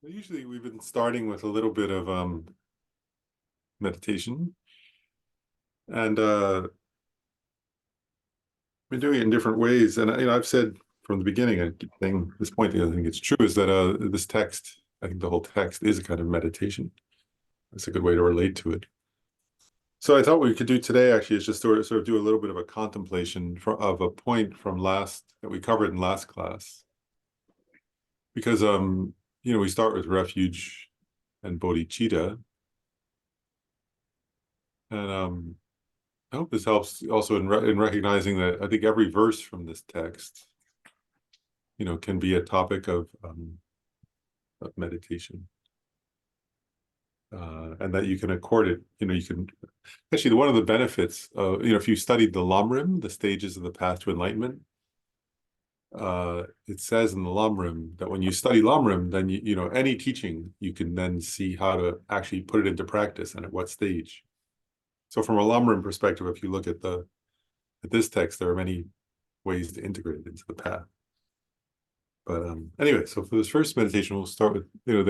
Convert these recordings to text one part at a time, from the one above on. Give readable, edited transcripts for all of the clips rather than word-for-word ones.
Usually we've been starting with a little bit of meditation, and been doing it in different ways. And I've said from the beginning, I keep saying this point, I think it's true, is that this text, I think the whole text is a kind of meditation. That's a good way to relate to it. So I thought what we could do today actually is just sort of do a little bit of a contemplation of a point from that we covered in last class, because we start with refuge and bodhicitta, and I hope this helps also in recognizing that I think every verse from this text, can be a topic of meditation, and that you can accord it. You can actually, one of the benefits, if you studied the Lamrim, the stages of the path to enlightenment, it says in the Lamrim that when you study Lamrim, then any teaching you can then see how to actually put it into practice and at what stage. So from a Lamrim perspective, if you look at this text, there are many ways to integrate it into the path. But anyway, so for this first meditation, we'll start with, there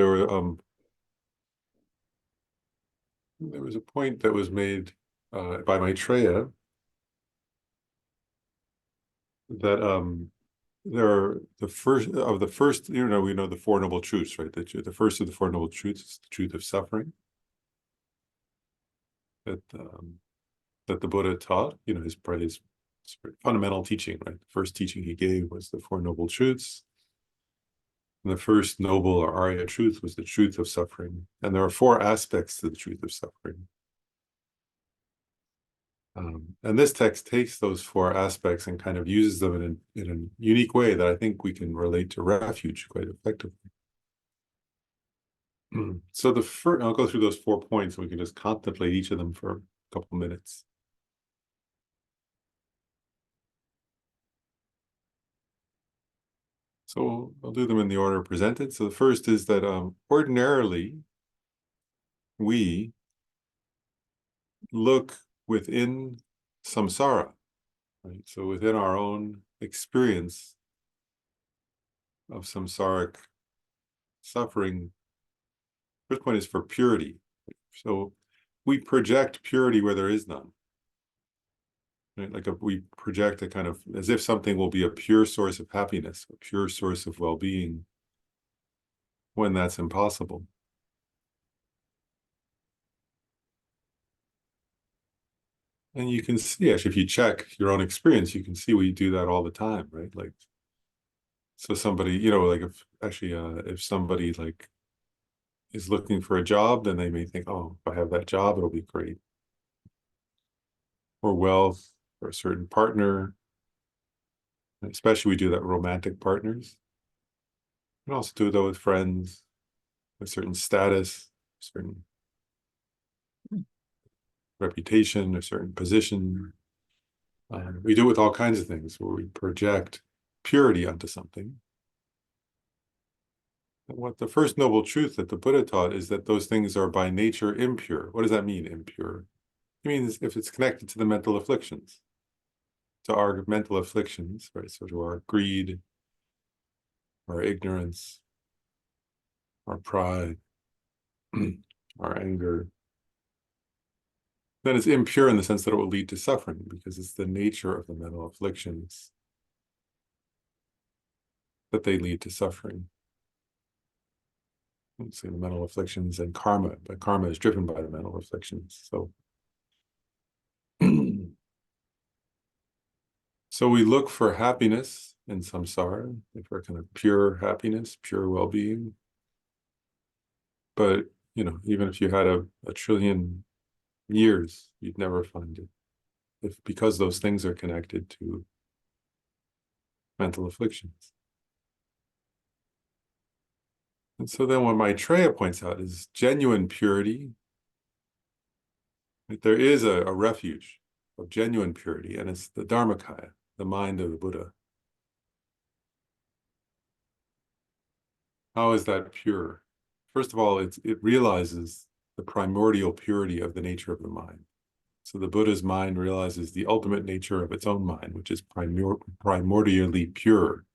was a point that was made by Maitreya that there are the first, we know the Four Noble Truths, right? The first of the Four Noble Truths is the truth of suffering. That the Buddha taught, his fundamental teaching, right? The first teaching he gave was the Four Noble Truths. And the first noble or Arya truth was the truth of suffering. And there are four aspects to the truth of suffering. And this text takes those four aspects and kind of uses them in a unique way that I think we can relate to refuge quite effectively. So I'll go through those 4 points and we can just contemplate each of them for a couple of minutes. So I'll do them in the order presented. So the first is that ordinarily we look within samsara, right? So within our own experience of samsaric suffering, first point is for purity. So we project purity where there is none. Right? We project a kind of, as if something will be a pure source of happiness, a pure source of well-being, when that's impossible. And you can see, actually, if you check your own experience, you can see we do that all the time, right? Like, so somebody, if somebody is looking for a job, then they may think, oh, if I have that job, it'll be great. Or wealth, or a certain partner. And especially we do that with romantic partners. We can also do that with friends, a certain status, certain reputation, a certain position. We do it with all kinds of things where we project purity onto something. And what the first noble truth that the Buddha taught is that those things are by nature impure. What does that mean, impure? It means if it's connected to the mental afflictions, to our mental afflictions, right? So to our greed, our ignorance, our pride, our anger, then it's impure in the sense that it will lead to suffering because it's the nature of the mental afflictions that they lead to suffering. Let's say the mental afflictions and karma, but karma is driven by the mental afflictions. So, so we look for happiness in samsara, for kind of pure happiness, pure well-being. But, even if you had a trillion years, you'd never find it, because those things are connected to mental afflictions. And so then what Maitreya points out is genuine purity. Right? There is a refuge of genuine purity, and it's the Dharmakaya, the mind of the Buddha. How is that pure? First of all, it realizes the primordial purity of the nature of the mind. So the Buddha's mind realizes the ultimate nature of its own mind, which is primordially pure,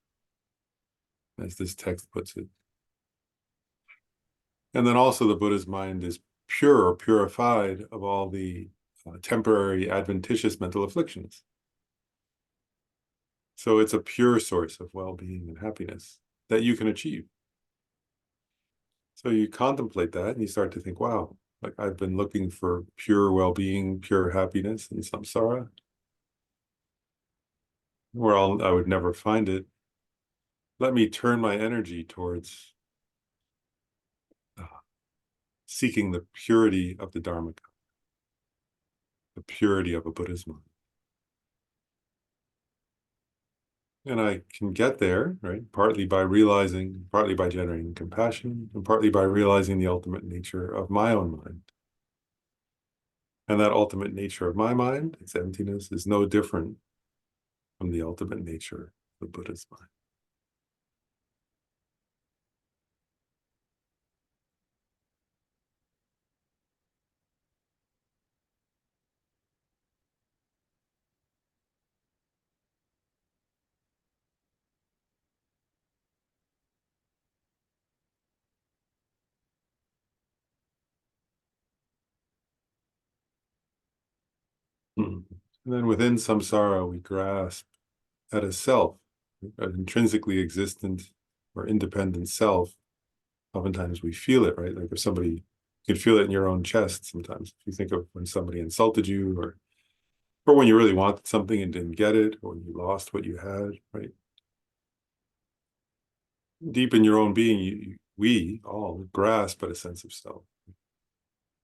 as this text puts it. And then also the Buddha's mind is pure or purified of all the temporary adventitious mental afflictions. So it's a pure source of well-being and happiness that you can achieve. So you contemplate that and you start to think, wow, like I've been looking for pure well-being, pure happiness in samsara, where I would never find it. Let me turn my energy towards seeking the purity of the Dharmaka, the purity of a Buddha's mind. And I can get there, right? Partly by realizing, partly by generating compassion, and partly by realizing the ultimate nature of my own mind. And that ultimate nature of my mind, its emptiness, is no different from the ultimate nature of the Buddha's mind. And then within samsara, we grasp at a self, an intrinsically existent or independent self. Oftentimes we feel it, right? Like if somebody, you can feel it in your own chest sometimes. If you think of when somebody insulted you, or when you really wanted something and didn't get it, or when you lost what you had, right? Deep in your own being, we all grasp at a sense of self.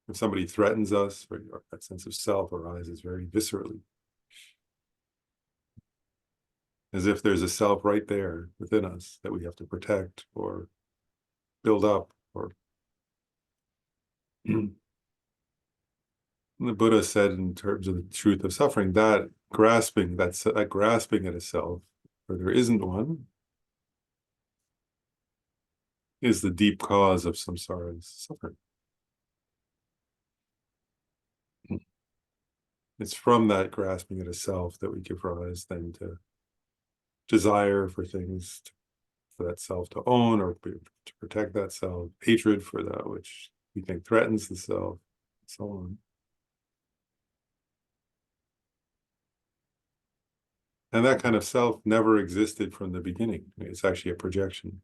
If somebody threatens us, right, that sense of self arises very viscerally, as if there's a self right there within us that we have to protect or build up. Or the Buddha said, in terms of the truth of suffering, that grasping, that grasping at a self where there isn't one, is the deep cause of samsara's suffering. It's from that grasping at a self that we give rise then to desire for things, for that self to own or to protect that self, hatred for that which we think threatens the self, and so on. And that kind of self never existed from the beginning. It's actually a projection.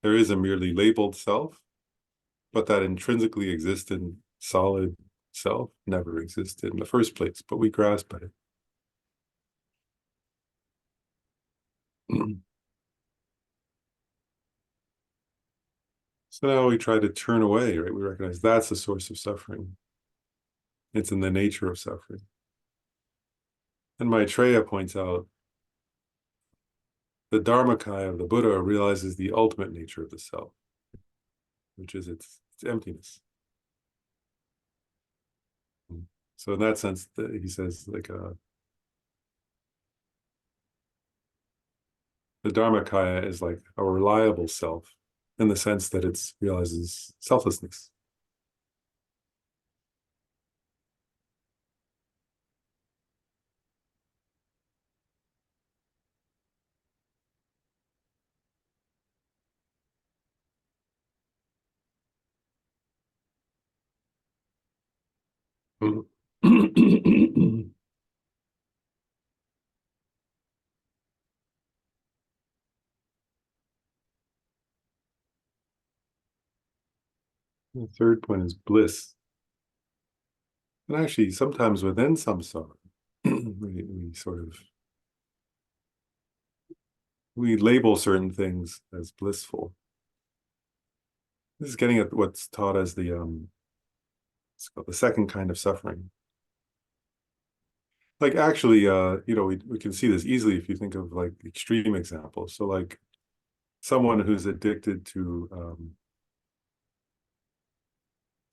There is a merely labeled self, but that intrinsically existent, solid self never existed in the first place, but we grasp at it. So now we try to turn away, right? We recognize that's the source of suffering. It's in the nature of suffering. And Maitreya points out the Dharmakaya of the Buddha realizes the ultimate nature of the self, which is its emptiness. So in that sense, he says, like, the Dharmakaya is like a reliable self in the sense that it realizes selflessness. The third point is bliss. And actually, sometimes within samsara, we sort of we label certain things as blissful. This is getting at what's taught as it's called the second kind of suffering. Like actually, we can see this easily if you think of like extreme examples. So like someone who's addicted to,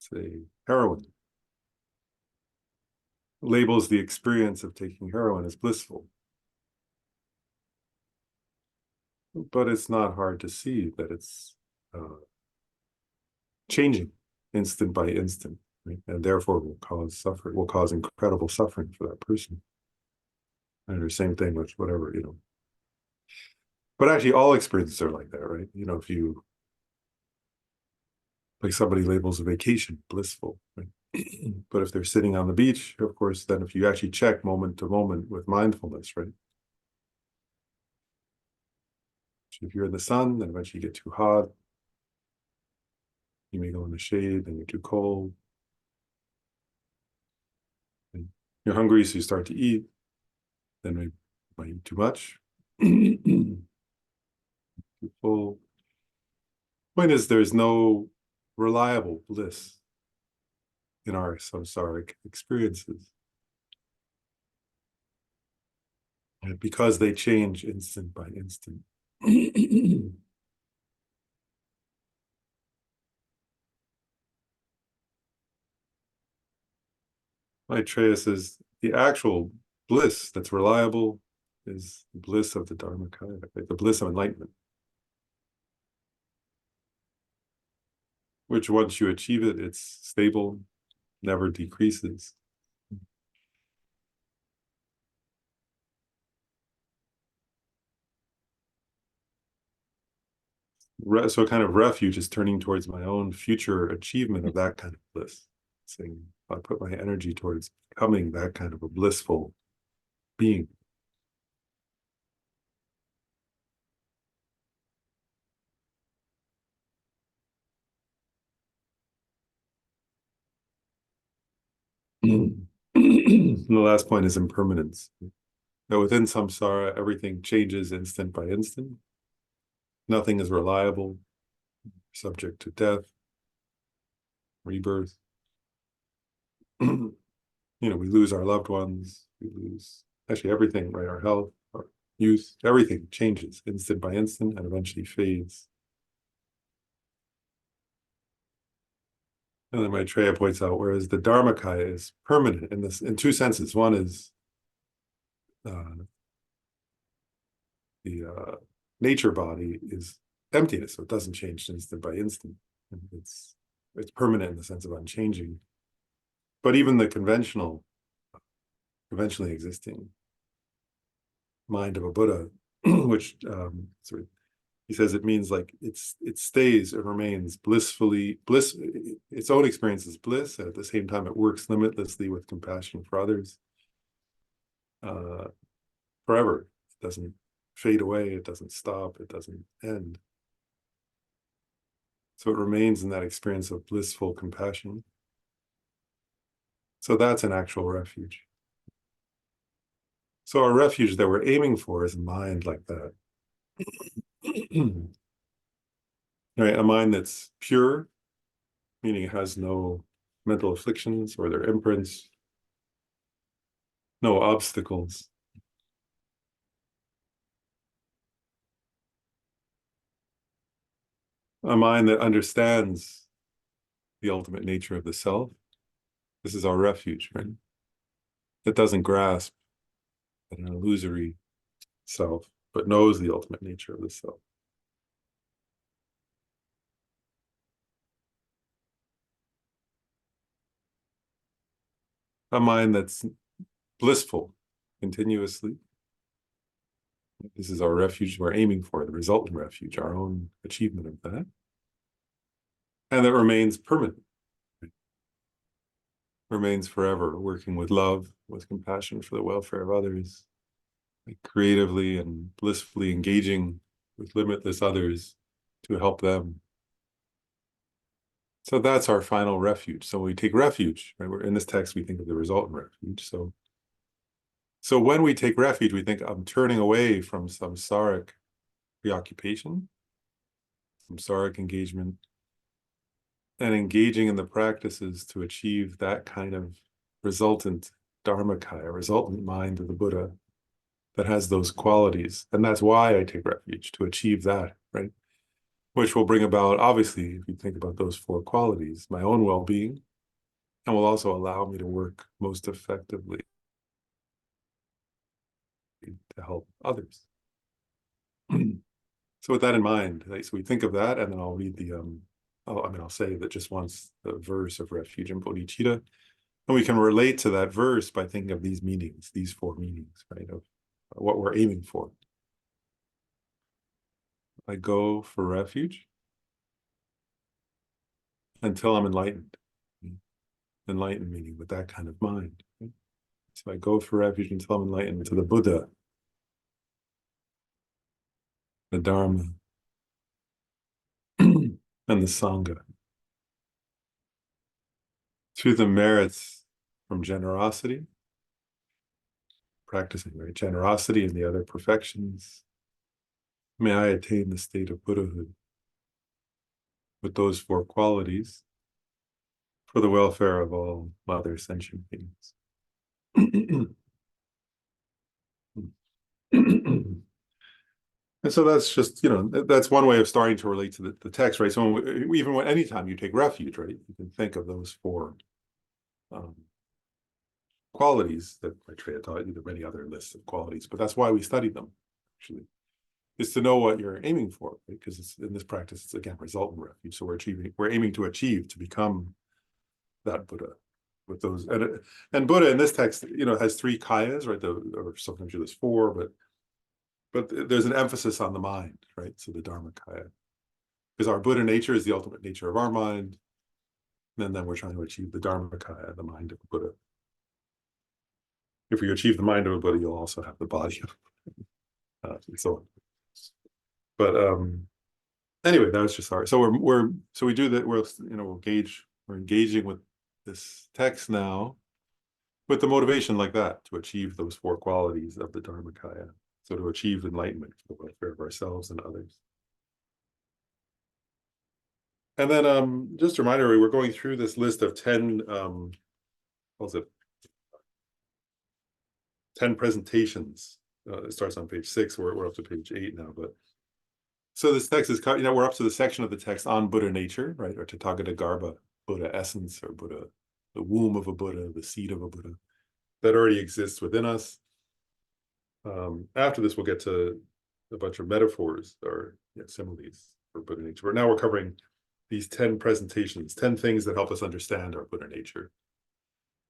say, heroin, labels the experience of taking heroin as blissful. But it's not hard to see that it's changing instant by instant, right? And therefore will cause incredible suffering for that person. And the same thing with whatever, But actually all experiences are like that, right? If you like somebody labels a vacation blissful, right? But if they're sitting on the beach, of course, then if you actually check moment to moment with mindfulness, right? If you're in the sun, then eventually you get too hot. You may go in the shade, then you're too cold. And you're hungry, so you start to eat. Then you might eat too much. Too full. Point is, there's no reliable bliss in our samsaric experiences, and because they change instant by instant. Maitreya says the actual bliss that's reliable is the bliss of the Dharmakaya, like the bliss of enlightenment, which once you achieve it, it's stable, never decreases. So kind of refuge is turning towards my own future achievement of that kind of bliss, saying I put my energy towards becoming that kind of a blissful being. And the last point is impermanence. Now, within samsara, everything changes instant by instant. Nothing is reliable, subject to death, rebirth. We lose our loved ones, we lose actually everything, right? Our health, our youth, everything changes instant by instant and eventually fades. And then Maitreya points out, whereas the Dharmakaya is permanent in two senses. One is the nature body is emptiness, so it doesn't change instant by instant. It's permanent in the sense of unchanging. But even the conventionally existing mind of a Buddha, which he says it means like it stays, it remains blissfully bliss. Its own experience is bliss, and at the same time, it works limitlessly with compassion for others. Forever, it doesn't fade away, it doesn't stop, it doesn't end. So it remains in that experience of blissful compassion. So that's an actual refuge. So our refuge that we're aiming for is a mind like that. Right, a mind that's pure, meaning it has no mental afflictions or their imprints, no obstacles. A mind that understands the ultimate nature of the self. This is our refuge, right? That doesn't grasp at an illusory self, but knows the ultimate nature of the self. A mind that's blissful continuously. This is our refuge we're aiming for, the resultant refuge, our own achievement of that. And that remains permanent, remains forever, working with love, with compassion for the welfare of others, like creatively and blissfully engaging with limitless others to help them. So that's our final refuge. So we take refuge, right? In this text, we think of the resultant refuge. So when we take refuge, we think I'm turning away from samsaric preoccupation, samsaric engagement, and engaging in the practices to achieve that kind of resultant dharmakaya, resultant mind of the Buddha that has those qualities. And that's why I take refuge, to achieve that, right? Which will bring about, obviously, if you think about those four qualities, my own well-being, and will also allow me to work most effectively to help others. So with that in mind, so we think of that, and then I'll read the, I'll say that just once the verse of refuge in bodhicitta, and we can relate to that verse by thinking of these meanings, these four meanings, right, of what we're aiming for. I go for refuge. until I'm enlightened. Enlightened meaning with that kind of mind. So I go for refuge until I'm enlightened to the Buddha, the Dharma, and the Sangha. Through the merits from generosity, practicing right generosity and the other perfections, may I attain the state of Buddhahood with those four qualities for the welfare of all other sentient beings. And so that's just, that's one way of starting to relate to the text, right? So even when anytime you take refuge, right, you can think of those four qualities that Maitreya taught you. There are many other lists of qualities, but that's why we study them, actually, is to know what you're aiming for, right? Because it's, in this practice, it's again resultant refuge. So we're aiming to achieve, to become that Buddha with those. And Buddha in this text, has three kayas, right? Or sometimes there's four, but there's an emphasis on the mind, right? So the Dharmakaya, because our Buddha nature is the ultimate nature of our mind, and then we're trying to achieve the Dharmakaya, the mind of a Buddha. If we achieve the mind of a Buddha, you'll also have the body of and so on. But anyway, that was just our. So we do that. We're engaging with this text now, with the motivation like that, to achieve those four qualities of the Dharmakaya. So to achieve enlightenment for the welfare of ourselves and others. And then just a reminder, we're going through this list of 10 10 presentations. It starts on page 6. We're up to page 8 now, but so this text is, we're up to the section of the text on Buddha nature, right? Or Tathagata Garbha, Buddha essence, or Buddha, the womb of a Buddha, the seed of a Buddha that already exists within us. After this, we'll get to a bunch of metaphors or similes for Buddha nature. But now we're covering these 10 presentations, 10 things that help us understand our Buddha nature.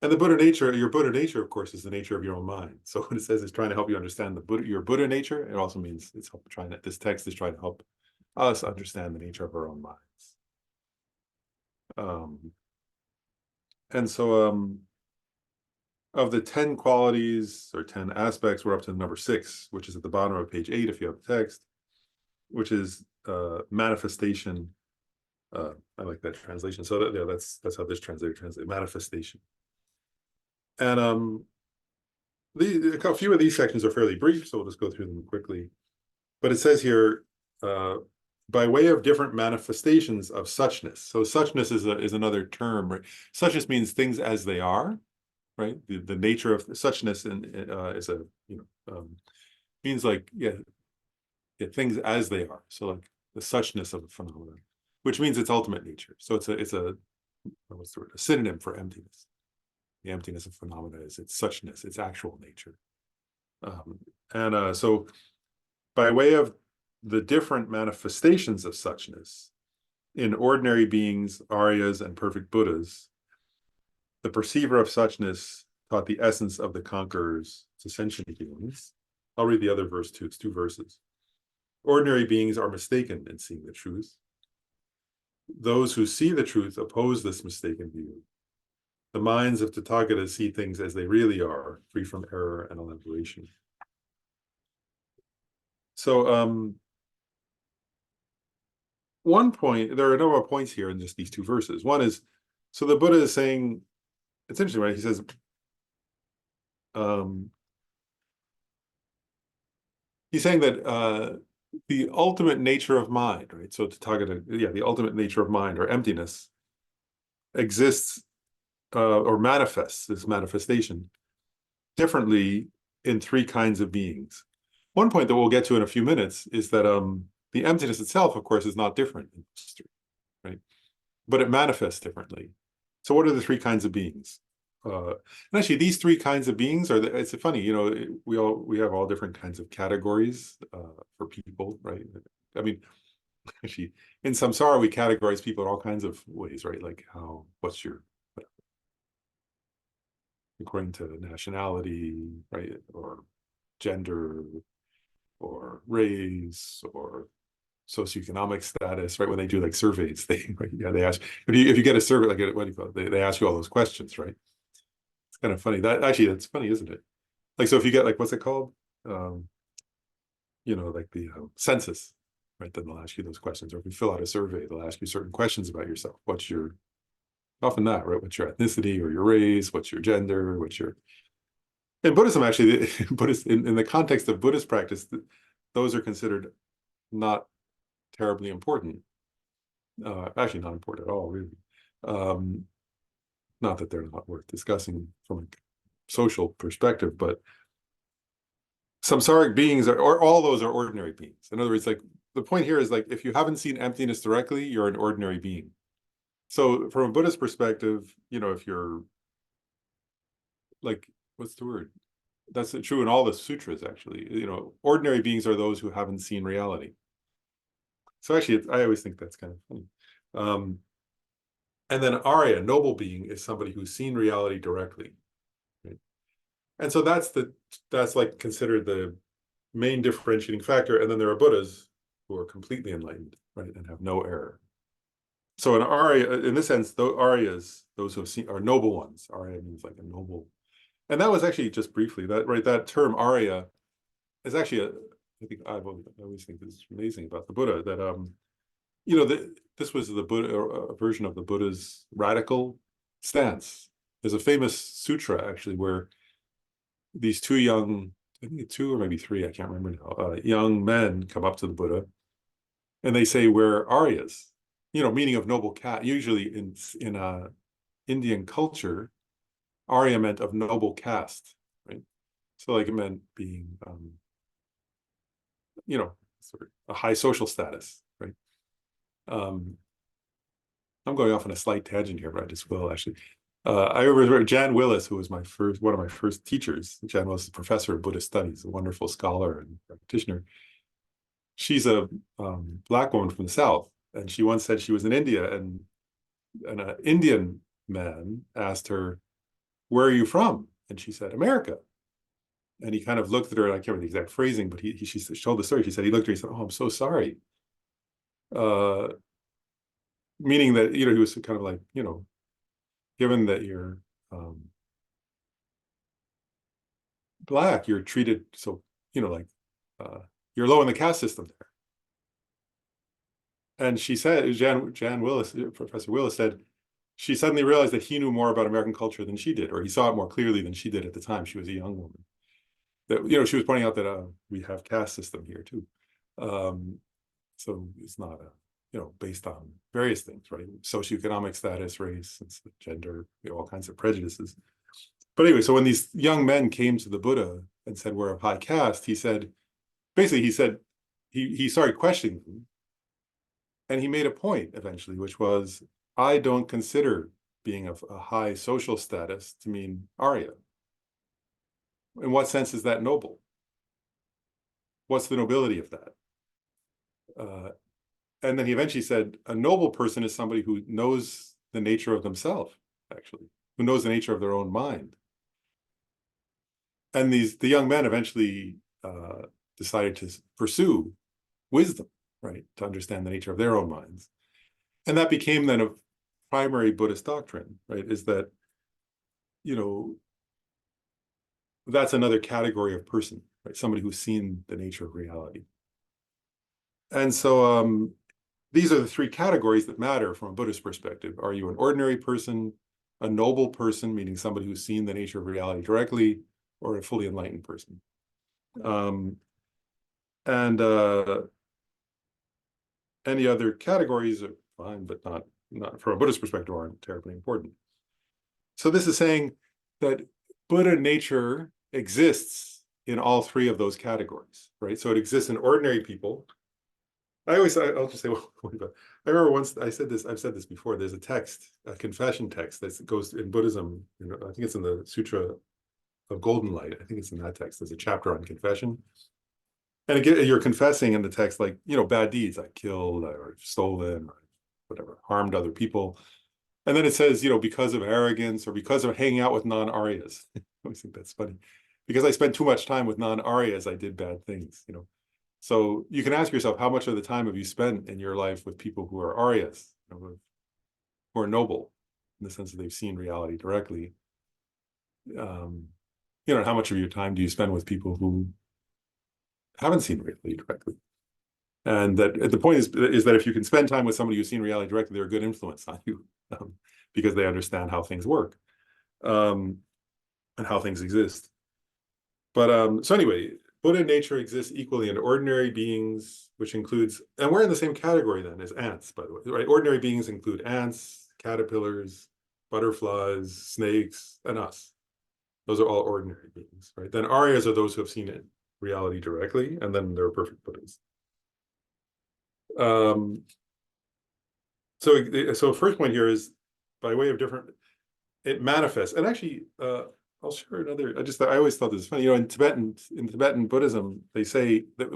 And the Buddha nature, your Buddha nature, of course, is the nature of your own mind. So when it says it's trying to help you understand your Buddha nature, it also means this text is trying to help us understand the nature of our own minds. And so of the 10 qualities or 10 aspects, we're up to number 6, which is at the bottom of page 8 if you have the text, which is manifestation. I like that translation. So that's how this translator translates manifestation. And a few of these sections are fairly brief, so we'll just go through them quickly. But it says here, by way of different manifestations of suchness. So suchness is another term, right? Suchness means things as they are, right? The nature of suchness is means like things as they are. So like the suchness of a phenomenon, which means its ultimate nature. So it's a what's the word? A synonym for emptiness. The emptiness of phenomena is its suchness, its actual nature. So by way of the different manifestations of suchness in ordinary beings, Aryas, and perfect Buddhas, the perceiver of suchness taught the essence of the conquerors to sentient beings. I'll read the other verse too. It's 2 verses. Ordinary beings are mistaken in seeing the truth. Those who see the truth oppose this mistaken view. The minds of Tathagatas see things as they really are, free from error and elaboration. So one point, there are a number of points here in just these 2 verses. One is, so the Buddha is saying, it's interesting, right? He says, he's saying that the ultimate nature of mind, right? So Tathagata, the ultimate nature of mind or emptiness exists or manifests, this manifestation, differently in 3 kinds of beings. One point that we'll get to in a few minutes is that the emptiness itself, of course, is not different in history, right? But it manifests differently. So what are the 3 kinds of beings? And actually, these 3 kinds of beings it's funny, we have all different kinds of categories for people, right? I mean, actually, in samsara, we categorize people in all kinds of ways, right? Like what's your, according to nationality, right? Or gender, or race, or socioeconomic status, right? When they do like surveys, they ask if you get a survey, like what do you call it? They ask you all those questions, right? It's kind of funny. That's funny, isn't it? Like, so if you get like, what's it called? Um, like the census, right? Then they'll ask you those questions. Or if you fill out a survey, they'll ask you certain questions about yourself. What's your, often that, right? What's your ethnicity or your race? What's your gender? In Buddhism, actually, Buddhist in the context of Buddhist practice, those are considered not terribly important. Actually, not important at all, really. Not that they're not worth discussing from a social perspective, but samsaric beings or all those are ordinary beings. In other words, like the point here is like if you haven't seen emptiness directly, you're an ordinary being. So from a Buddhist perspective, if you're like, what's the word? That's true in all the sutras, actually. Ordinary beings are those who haven't seen reality. So actually, I always think that's kind of funny. And then Arya, noble being, is somebody who's seen reality directly. Right? And so that's like considered the main differentiating factor. And then there are Buddhas who are completely enlightened, right, and have no error. So an Arya, in this sense, Aryas, those who have seen, are noble ones. Arya means like a noble. And that was actually just briefly that term Arya is actually I think I always think this is amazing about the Buddha that this was the Buddha, a version of the Buddha's radical stance. There's a famous sutra actually where these two young, I think two or maybe three, I can't remember now, young men come up to the Buddha and they say, we're Aryas, meaning of noble caste. Usually in Indian culture, Arya meant of noble caste, right? So like it meant being, sort of a high social status, right? I'm going off on a slight tangent here, but I just will actually. I remember Jan Willis, who was one of my first teachers. Jan Willis is a professor of Buddhist studies, a wonderful scholar and practitioner. She's a Black woman from the South, and she once said she was in India, and an Indian man asked her, "Where are you from?" And she said, "America." And he kind of looked at her, and I can't remember the exact phrasing, but she told the story. She said he looked at her, he said, "Oh, I'm so sorry." Meaning that he was kind of like given that you're Black, you're treated so like you're low in the caste system there. And she said, Jan Willis, Professor Willis said, she suddenly realized that he knew more about American culture than she did, or he saw it more clearly than she did at the time. She was a young woman. That she was pointing out that we have caste system here too. So it's not based on various things, right? Socioeconomic status, race, gender, all kinds of prejudices. But anyway, so when these young men came to the Buddha and said, we're of high caste, he said, he started questioning them. And he made a point eventually, which was, I don't consider being of a high social status to mean Arya. In what sense is that noble? What's the nobility of that? And then he eventually said, a noble person is somebody who knows the nature of themselves, actually, who knows the nature of their own mind. And the young men eventually decided to pursue wisdom, right, to understand the nature of their own minds. And that became then a primary Buddhist doctrine, right, is that, that's another category of person, right, somebody who's seen the nature of reality. And so these are the three categories that matter from a Buddhist perspective. Are you an ordinary person, a noble person, meaning somebody who's seen the nature of reality directly, or a fully enlightened person? And any other categories are fine, but not from a Buddhist perspective aren't terribly important. So this is saying that Buddha nature exists in all three of those categories, right? So it exists in ordinary people. I'll just say, I remember once I've said this before, there's a text, a confession text that goes in Buddhism, I think it's in the Sutra of Golden Light. I think it's in that text. There's a chapter on confession. And again, you're confessing in the text, like, bad deeds, like killed or stolen or whatever, harmed other people. And then it says, because of arrogance or because of hanging out with non-Aryas. I always think that's funny. Because I spent too much time with non-Aryas, I did bad things, So you can ask yourself, how much of the time have you spent in your life with people who are Aryas, who are noble, in the sense that they've seen reality directly? How much of your time do you spend with people who haven't seen reality directly? And that the point is that if you can spend time with somebody who's seen reality directly, they're a good influence on you, because they understand how things work, and how things exist. But so anyway, Buddha nature exists equally in ordinary beings, which includes, and we're in the same category then as ants, by the way, right? Ordinary beings include ants, caterpillars, butterflies, snakes, and us. Those are all ordinary beings, right? Then Aryas are those who have seen it, reality directly, and then there are perfect Buddhas. So first point here is, by way of different, it manifests. And actually, I'll share another. I always thought this was funny. In Tibetan Buddhism, they say that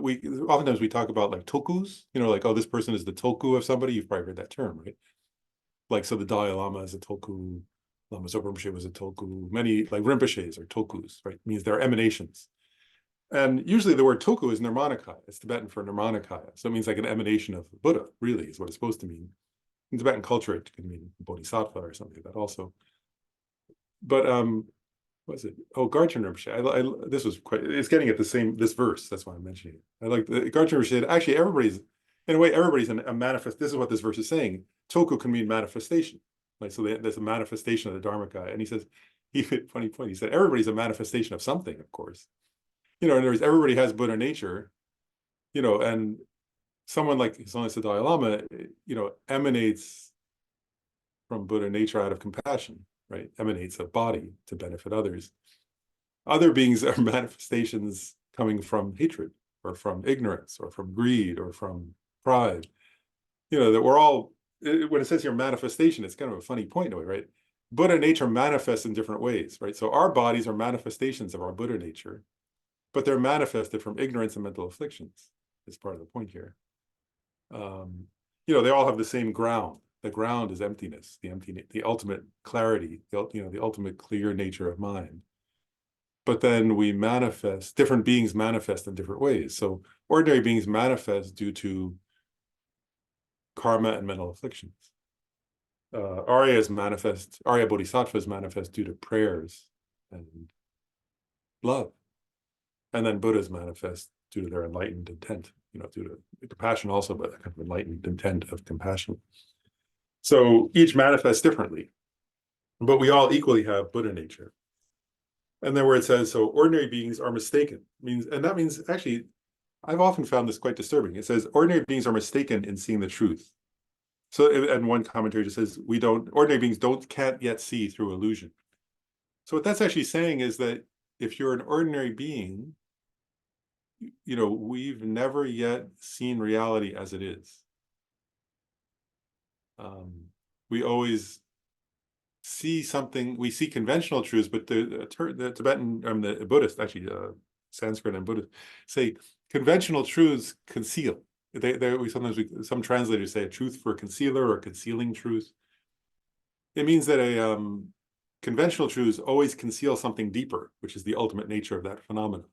oftentimes we talk about like tulkus. Like, oh, this person is the tulku of somebody. You've probably heard that term, right? Like, so the Dalai Lama is a tulku. Lama Zopa Rinpoche was a tulku. Many like Rinpoches are tulkus, right? It means they're emanations. And usually the word tulku is Nirmanakaya. It's Tibetan for Nirmanakaya. So it means like an emanation of Buddha, really, is what it's supposed to mean. In Tibetan culture, it can mean bodhisattva or something like that also. But what is it? Oh, Garchen Rinpoche. This was it's getting at this verse. That's why I'm mentioning it. I like the Garchen Rinpoche said, actually, in a way, everybody's a manifest. This is what this verse is saying. Tulku can mean manifestation. Like, so there's a manifestation of the Dharmakaya. And he says, funny point, he said, everybody's a manifestation of something, of course. In other words, everybody has Buddha nature, and someone like the Dalai Lama, emanates from Buddha nature out of compassion, right? Emanates a body to benefit others. Other beings are manifestations coming from hatred or from ignorance or from greed or from pride. That we're all, when it says here manifestation, it's kind of a funny point in a way, right? Buddha nature manifests in different ways, right? So our bodies are manifestations of our Buddha nature, but they're manifested from ignorance and mental afflictions, is part of the point here. They all have the same ground. The ground is emptiness, the ultimate clarity, the ultimate clear nature of mind. But then different beings manifest in different ways. So ordinary beings manifest due to karma and mental afflictions. Arya Bodhisattvas manifest due to prayers and love. And then Buddhas manifest due to their enlightened intent, due to compassion also, but a kind of enlightened intent of compassion. So each manifests differently, but we all equally have Buddha nature. And then where it says, so ordinary beings are mistaken, that means actually, I've often found this quite disturbing. It says ordinary beings are mistaken in seeing the truth. So, and one commentary just says, ordinary beings can't yet see through illusion. So what that's actually saying is that if you're an ordinary being, we've never yet seen reality as it is. We always see something, we see conventional truths, but the Tibetan, the Buddhist, actually, Sanskrit and Buddhist, say conventional truths conceal. Some translators say a truth for a concealer or concealing truth. It means that a conventional truths always conceal something deeper, which is the ultimate nature of that phenomenon.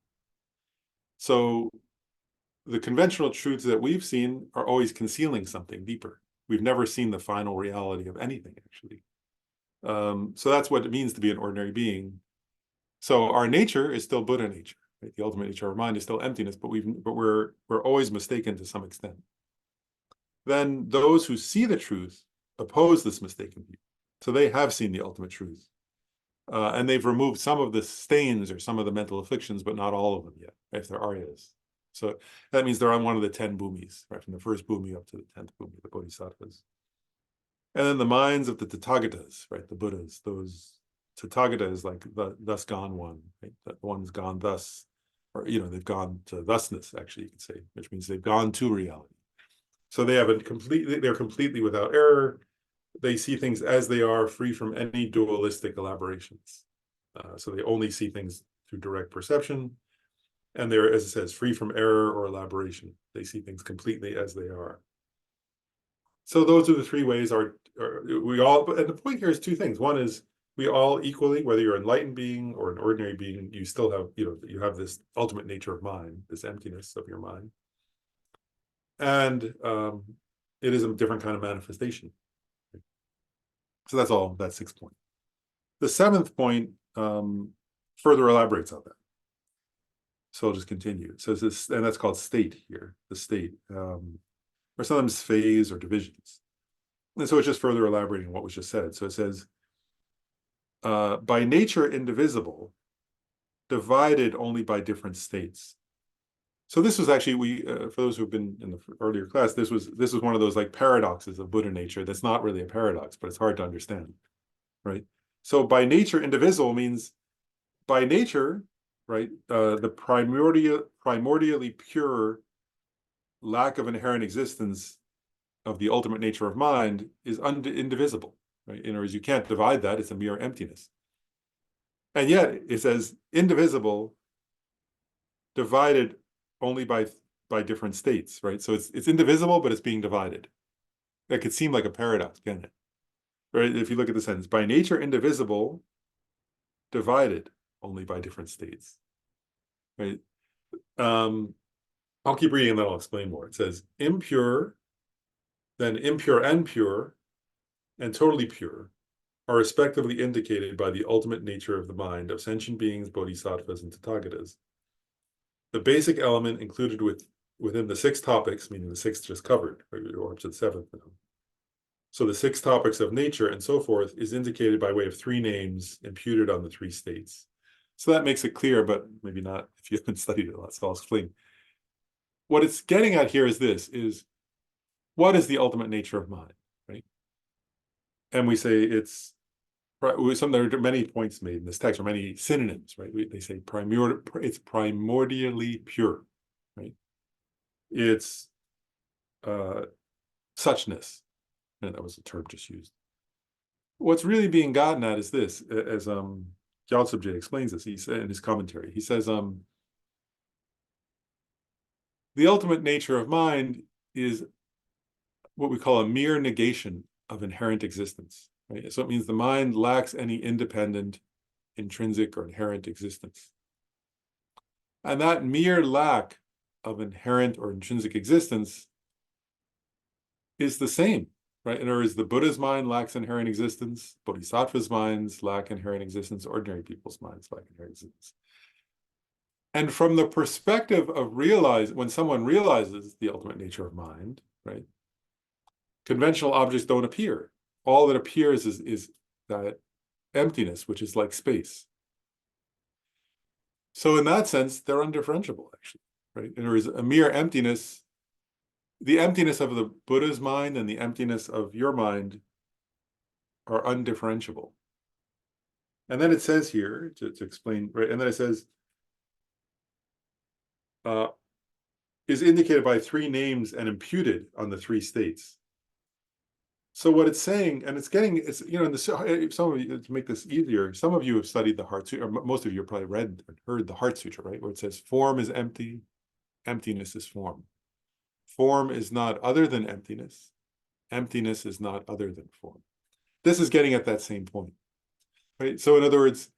So the conventional truths that we've seen are always concealing something deeper. We've never seen the final reality of anything, actually. So that's what it means to be an ordinary being. So our nature is still Buddha nature, right? The ultimate nature of our mind is still emptiness, but we're always mistaken to some extent. Then those who see the truth oppose this mistaken view. So they have seen the ultimate truth. And they've removed some of the stains or some of the mental afflictions, but not all of them yet, if they're Aryas. So that means they're on one of the 10 bhumis, right? From the first bhumi up to the 10th bhumi, the bodhisattvas. And then the minds of the Tathagatas, right? The Buddhas, those Tathagatas, like the thus gone one, right? That one's gone thus, or, they've gone to thusness, actually, you could say, which means they've gone to reality. So they're completely without error. They see things as they are, free from any dualistic elaborations. So they only see things through direct perception. And they're, as it says, free from error or elaboration. They see things completely as they are. So those are the three ways we all, and the point here is two things. One is we all equally, whether you're an enlightened being or an ordinary being, you still have, you have this ultimate nature of mind, this emptiness of your mind. and it is a different kind of manifestation. So that's all, that's 6 point. The 7th point further elaborates on that. So I'll just continue. So this, and that's called state here, the state, or sometimes phase or divisions. And so it's just further elaborating what was just said. So it says, by nature indivisible, divided only by different states. So this was actually, for those who've been in the earlier class, this was one of those like paradoxes of Buddha nature. That's not really a paradox, but it's hard to understand, right? So by nature indivisible means by nature, right? The primordially pure lack of inherent existence of the ultimate nature of mind is indivisible, right? In other words, you can't divide that. It's a mere emptiness. And yet it says indivisible, divided only by different states, right? So it's indivisible, but it's being divided. That could seem like a paradox, can't it? Right? If you look at the sentence, by nature indivisible, divided only by different states, right? I'll keep reading and then I'll explain more. It says impure, then impure and pure, and totally pure are respectively indicated by the ultimate nature of the mind of sentient beings, bodhisattvas, and tathagatas. The basic element included within the 6 topics, meaning the 6 just covered, right, or up to the 7th now. So the 6 topics of nature and so forth is indicated by way of 3 names imputed on the 3 states. So that makes it clear, but maybe not if you haven't studied it a lot, so I'll explain. What it's getting at here is this, is what is the ultimate nature of mind, right? And we say it's, there are many points made in this text, or many synonyms, right? They say it's primordially pure, right? It's suchness, and that was a term just used. What's really being gotten at is this, as Gyaltsab Je explains this, he said in his commentary, he says, the ultimate nature of mind is what we call a mere negation of inherent existence, right? So it means the mind lacks any independent, intrinsic, or inherent existence. And that mere lack of inherent or intrinsic existence is the same, right? In other words, the Buddha's mind lacks inherent existence, bodhisattva's minds lack inherent existence, ordinary people's minds lack inherent existence. And from the perspective of when someone realizes the ultimate nature of mind, right, conventional objects don't appear. All that appears is that emptiness, which is like space. So in that sense, they're undifferentiable, actually, right? And there is a mere emptiness. The emptiness of the Buddha's mind and the emptiness of your mind are undifferentiable. And then it says here, to explain, right, and then it says, is indicated by 3 names and imputed on the 3 states. So what it's saying, and it's some of you, to make this easier, some of you have studied the Heart Sutra, or most of you have probably read and heard the Heart Sutra, right? Where it says form is empty, emptiness is form. Form is not other than emptiness. Emptiness is not other than form. This is getting at that same point, right? So in other words,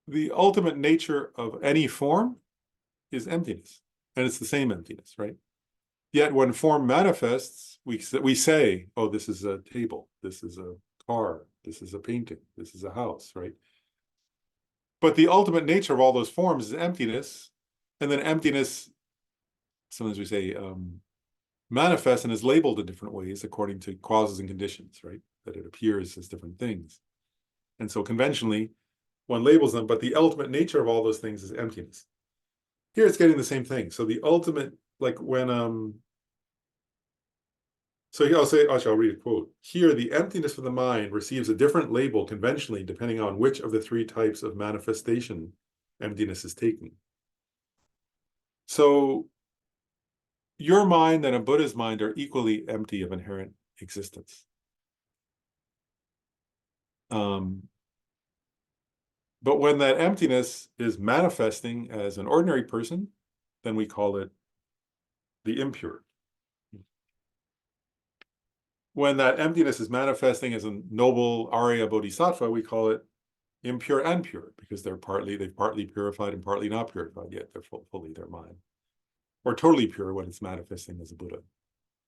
the ultimate nature of any form is emptiness, and it's the same emptiness, right? Yet when form manifests, we say, oh, this is a table, this is a car, this is a painting, this is a house, right? But the ultimate nature of all those forms is emptiness, and then emptiness, sometimes we say, manifests and is labeled in different ways according to causes and conditions, right? That it appears as different things. And so conventionally, one labels them, but the ultimate nature of all those things is emptiness. Here it's getting the same thing. So the ultimate, like when, so I'll read a quote. Here, the emptiness of the mind receives a different label conventionally depending on which of the 3 types of manifestation emptiness is taken. So your mind and a Buddha's mind are equally empty of inherent existence. But when that emptiness is manifesting as an ordinary person, then we call it the impure. When that emptiness is manifesting as a noble Arya Bodhisattva, we call it impure and pure, because they've partly purified and partly not purified, yet they're fully their mind. or totally pure when it's manifesting as a Buddha.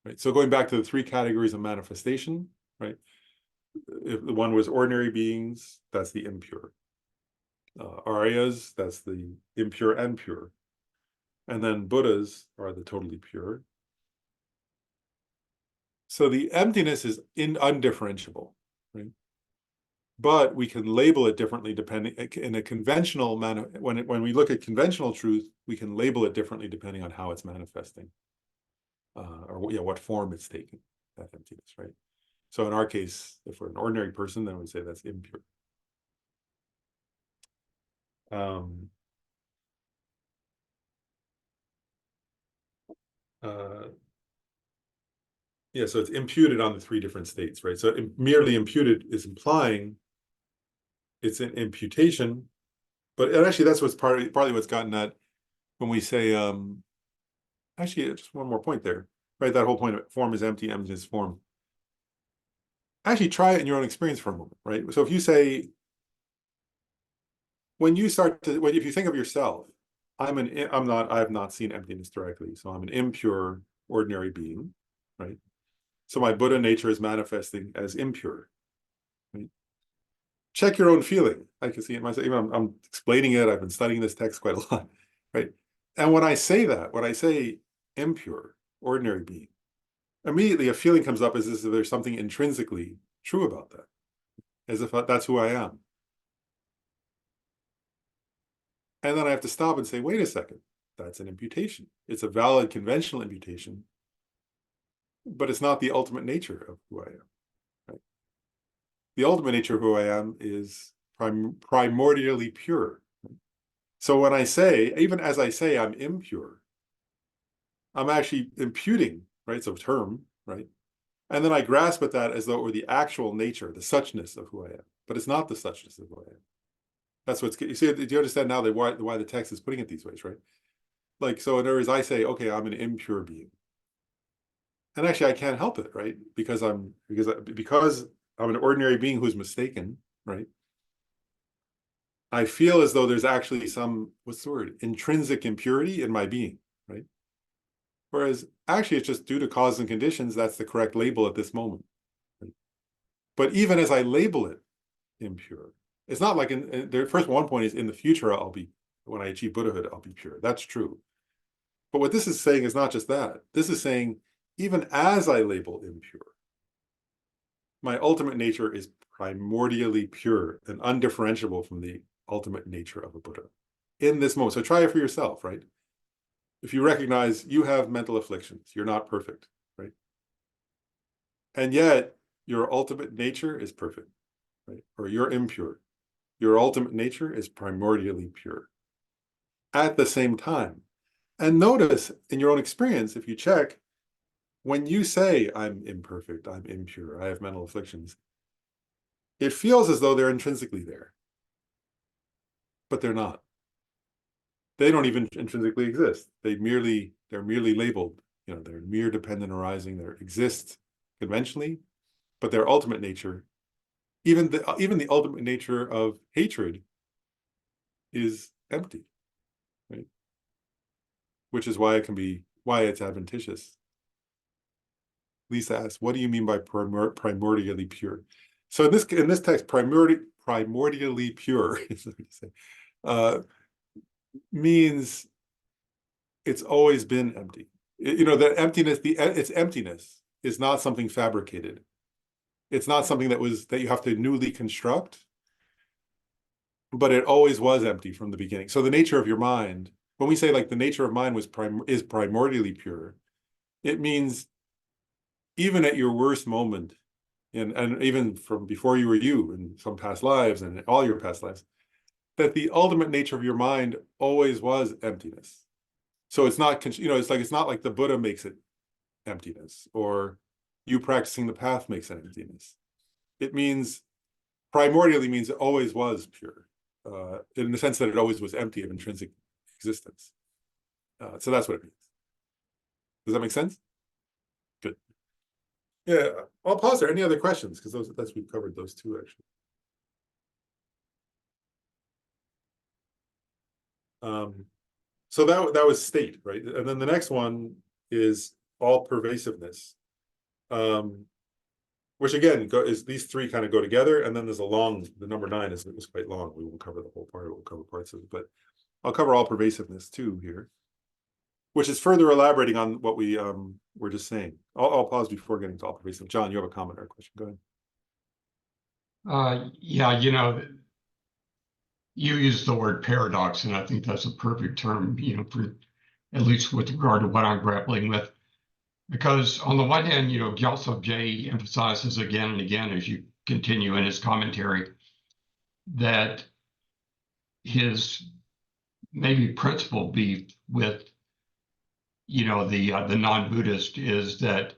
Right. So going back to the three categories of manifestation, right? If the one was ordinary beings, that's the impure. Aryas, that's the impure and pure. And then Buddhas are the totally pure. So the emptiness is undifferentiable, right? But we can label it differently depending in a conventional manner. When we look at conventional truth, we can label it differently depending on how it's manifesting, or what form it's taking, that emptiness, right? So in our case, if we're an ordinary person, then we say that's impure. Yeah, so it's imputed on the three different states, right? So merely imputed is implying it's an imputation, but actually that's what's partly what's gotten at when we say, actually, just one more point there, right? That whole point of form is empty, emptiness is form. Actually, try it in your own experience for a moment, right? So if you say, when you start to, if you think of yourself, I have not seen emptiness directly, so I'm an impure, ordinary being, right? So my Buddha nature is manifesting as impure. Right? Check your own feeling. I can see it myself. Even I'm explaining it. I've been studying this text quite a lot, right? And when I say that, when I say impure, ordinary being, immediately a feeling comes up as if there's something intrinsically true about that, as if that's who I am. And then I have to stop and say, wait a second, that's an imputation. It's a valid conventional imputation, but it's not the ultimate nature of who I am. Right? The ultimate nature of who I am is primordially pure. So when I say, even as I say I'm impure, I'm actually imputing, right? It's a term, right? And then I grasp at that as though it were the actual nature, the suchness of who I am. But it's not the suchness of who I am. That's what's, you see, do you understand now that why the text is putting it these ways, right? Like, so in other words, I say, okay, I'm an impure being. And actually I can't help it, right? Because I'm an ordinary being who's mistaken, right? I feel as though there's actually some, what's the word, intrinsic impurity in my being, right? Whereas actually it's just due to cause and conditions, that's the correct label at this moment. Right? But even as I label it impure, it's not like the first one point is in the future, when I achieve Buddhahood, I'll be pure. That's true. But what this is saying is not just that. This is saying, even as I label impure, my ultimate nature is primordially pure and undifferentiable from the ultimate nature of a Buddha in this moment. So try it for yourself, right? If you recognize you have mental afflictions, you're not perfect, right? And yet your ultimate nature is perfect, right? Or you're impure. Your ultimate nature is primordially pure at the same time. And notice in your own experience, if you check, when you say, I'm imperfect, I'm impure, I have mental afflictions, it feels as though they're intrinsically there, but they're not. They don't even intrinsically exist. They're merely labeled, they're mere dependent arising, they exist conventionally, but their ultimate nature, even the ultimate nature of hatred, is empty, right? Which is why it's adventitious. Lisa asks, what do you mean by primordially pure? So in this text, primordially pure means it's always been empty. That emptiness, its emptiness is not something fabricated. It's not something that you have to newly construct, but it always was empty from the beginning. So the nature of your mind, when we say like the nature of mind is primordially pure, it means even at your worst moment, and even from before you were you in some past lives and all your past lives, that the ultimate nature of your mind always was emptiness. So it's not, it's not like the Buddha makes it emptiness, or you practicing the path makes it emptiness. It means, primordially means it always was pure, in the sense that it always was empty of intrinsic existence. So that's what it means. Does that make sense? Good. Yeah, I'll pause there. Any other questions? Because we've covered those two actually. So that was state, right? And then the next one is all pervasiveness. Which again is these three kind of go together, and then there's the number 9 is quite long. We won't cover the whole part, we'll cover parts of it, but I'll cover all pervasiveness too here, which is further elaborating on what we were just saying. I'll pause before getting to all pervasive. John, you have a comment or a question? Go ahead. Yeah, you use the word paradox, and I think that's a perfect term, for at least with regard to what I'm grappling with. Because on the one hand, Gyaltsab J emphasizes again and again, as you continue in his commentary, that his maybe principal beef with, the non-Buddhist is that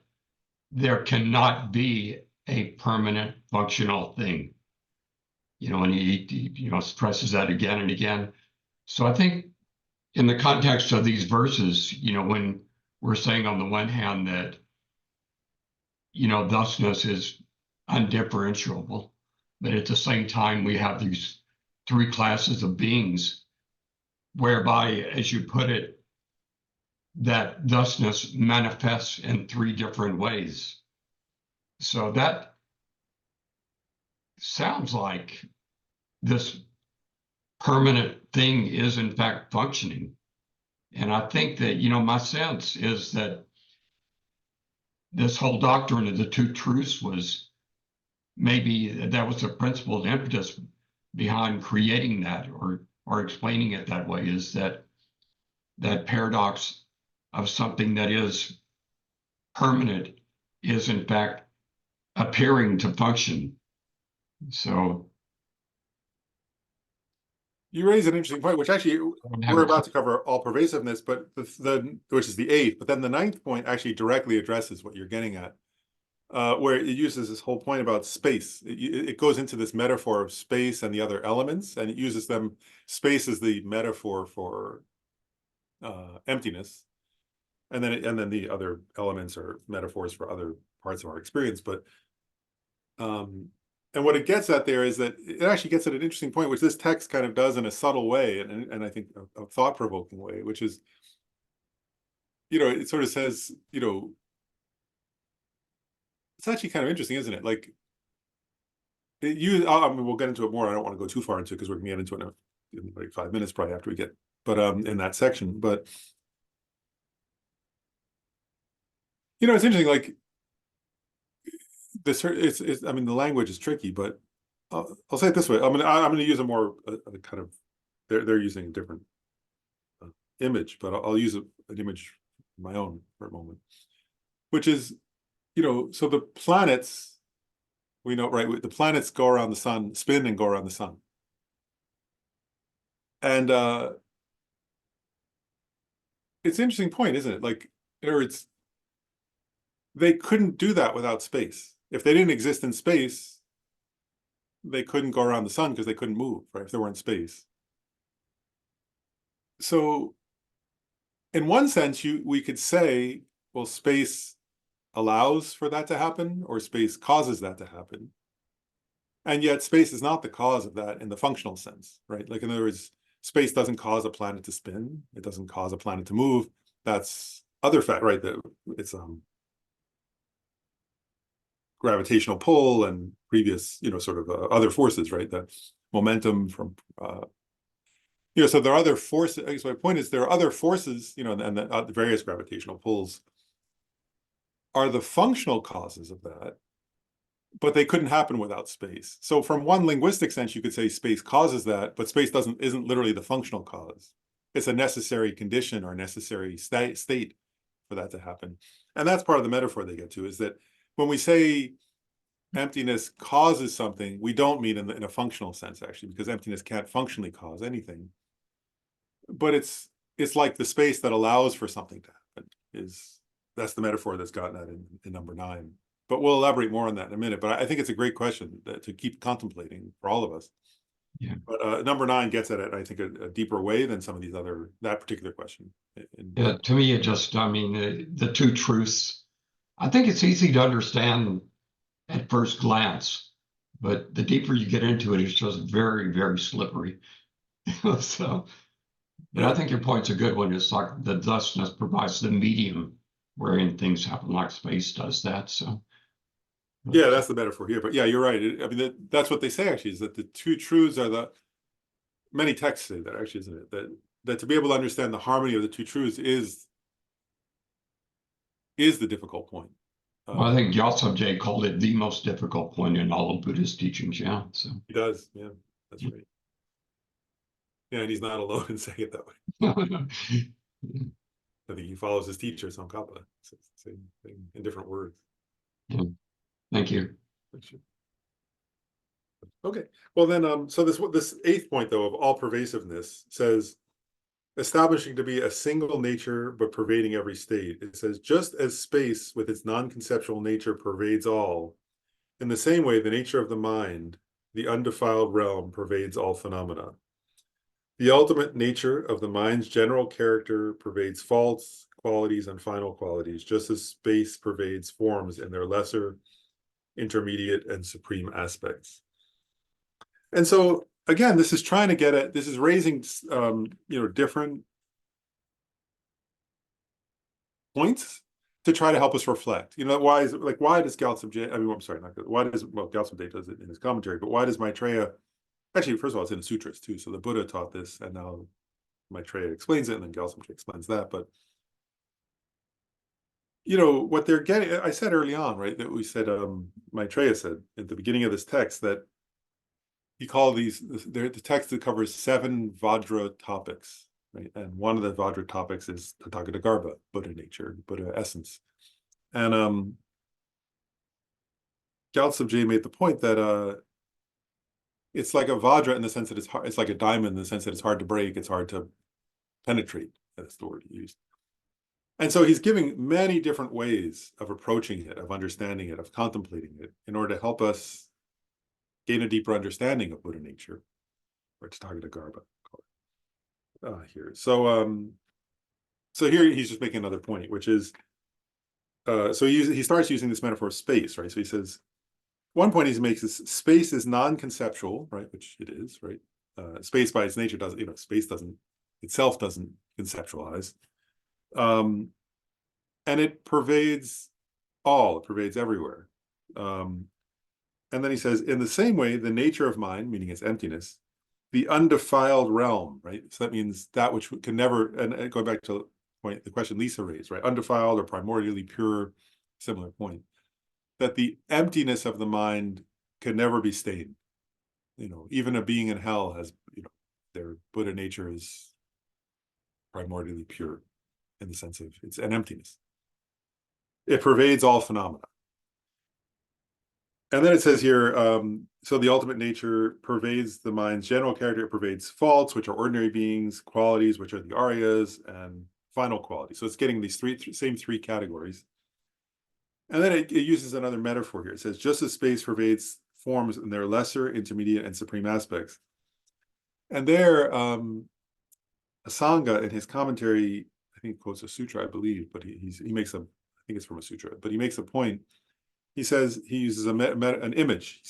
there cannot be a permanent functional thing. And he stresses that again and again. So I think in the context of these verses, when we're saying on the one hand that, thusness is undifferentiable, but at the same time, we have these 3 classes of beings whereby, as you put it, that thusness manifests in 3 different ways. So that sounds like this permanent thing is in fact functioning. And I think that, my sense is that this whole doctrine of the 2 truths was maybe that was the principal impetus behind creating that or explaining it that way, is that paradox of something that is permanent is in fact appearing to function. So you raise an interesting point, which actually we're about to cover all pervasiveness, but which is the 8th, but then the 9th point actually directly addresses what you're getting at, where it uses this whole point about space. It goes into this metaphor of space and the other elements, and it uses them. Space is the metaphor for emptiness, and then the other elements are metaphors for other parts of our experience. But and what it gets at there is that it actually gets at an interesting point, which this text kind of does in a subtle way, and I think a thought-provoking way, which is, it sort of says, it's actually kind of interesting, isn't it? Like, we'll get into it more. I don't want to go too far into it because we're going to get into it in like 5 minutes probably after we get, but in that section. But it's interesting. Like, I mean, the language is tricky, but I'll say it this way. I'm gonna use a more kind of they're using a different image, but I'll use an image of my own for a moment, which is, so the planets, we know, right? The planets go around the sun, spin and go around the sun, and it's an interesting point, isn't it? Like, they couldn't do that without space. If they didn't exist in space, they couldn't go around the sun because they couldn't move, right? If they were in space. So in one sense, we could say, well, space allows for that to happen, or space causes that to happen. And yet space is not the cause of that in the functional sense, right? Like, in other words, space doesn't cause a planet to spin. It doesn't cause a planet to move. That's other fact, right? It's gravitational pull and previous, sort of other forces, right? The momentum from, so there are other forces. I guess my point is there are other forces, and the various gravitational pulls are the functional causes of that, but they couldn't happen without space. So from one linguistic sense, you could say space causes that, but space isn't literally the functional cause. It's a necessary condition or necessary state for that to happen. And that's part of the metaphor they get to, is that when we say emptiness causes something, we don't mean in a functional sense, actually, because emptiness can't functionally cause anything. But it's like the space that allows for something to happen. That's the metaphor that's gotten at in number 9. But we'll elaborate more on that in a minute. But I think it's a great question to keep contemplating for all of us. Yeah. But number 9 gets at it, I think, a deeper way than some of these that particular question. Yeah, to me, it just, the 2 truths, I think it's easy to understand at first glance, but the deeper you get into it, it's just very, very slippery. So And I think your point's a good one. It's like the thusness provides the medium wherein things happen, like space does that. So, Yeah, that's the metaphor here. But yeah, you're right. I mean, that's what they say actually, is that the two truths are the, many texts say that actually, isn't it? That to be able to understand the harmony of the two truths is the difficult point. well, I think Gyaltsab Je called it the most difficult point in all of Buddhist teachings. Yeah. So, He does. Yeah, that's right. Yeah, and he's not alone in saying it that way. I think he follows his teacher, Tsongkhapa. Same thing in different words. yeah. Thank you. Okay. Well then, so this eighth point though of all pervasiveness says, establishing to be a single nature but pervading every state. It says, just as space with its non-conceptual nature pervades all, in the same way the nature of the mind, the undefiled realm, pervades all phenomena. The ultimate nature of the mind's general character pervades faults, qualities, and final qualities, just as space pervades forms in their lesser, intermediate, and supreme aspects. And so, again, this is trying to get at, this is raising, different points to try to help us reflect. Why is it, like, why does Gyaltsab Je, I'm sorry, why does, well, Gyaltsab Je does it in his commentary, but why does Maitreya, actually, first of all, it's in the sutras too. So the Buddha taught this, and now Maitreya explains it, and then Gyaltsab Je explains that. But what they're getting, I said early on, right, that we said, Maitreya said at the beginning of this text that he called the text that covers 7 Vajra topics, right? And one of the Vajra topics is Tathagatagarbha, Buddha nature, Buddha essence. And Gyaltsab Je made the point that it's like a Vajra in the sense that it's like a diamond in the sense that it's hard to break, it's hard to penetrate. That's the word he used. And so he's giving many different ways of approaching it, of understanding it, of contemplating it, in order to help us gain a deeper understanding of Buddha nature, or Tathagatagarbha here. So here he's just making another point, which is, so he starts using this metaphor of space, right? So he says, one point he makes is space is non-conceptual, right? Which it is, right? Space by its nature doesn't, space doesn't conceptualize. And it pervades all, it pervades everywhere. And then he says, in the same way, the nature of mind, meaning its emptiness, the undefiled realm, right? So that means that which can never, and going back to the question Lisa raised, right? Undefiled or primordially pure, similar point, that the emptiness of the mind can never be stained. Even a being in hell has, their Buddha nature is primordially pure in the sense of it's an emptiness. It pervades all phenomena. And then it says here, so the ultimate nature pervades the mind's general character. It pervades faults, which are ordinary beings, qualities, which are the aryas, and final qualities. So it's getting these same three categories. And then it uses another metaphor here. It says, just as space pervades forms in their lesser, intermediate, and supreme aspects. And there, Asanga in his commentary, I think quotes a sutra, I believe, but he makes I think it's from a sutra, but he makes a point. He says, he uses an image. He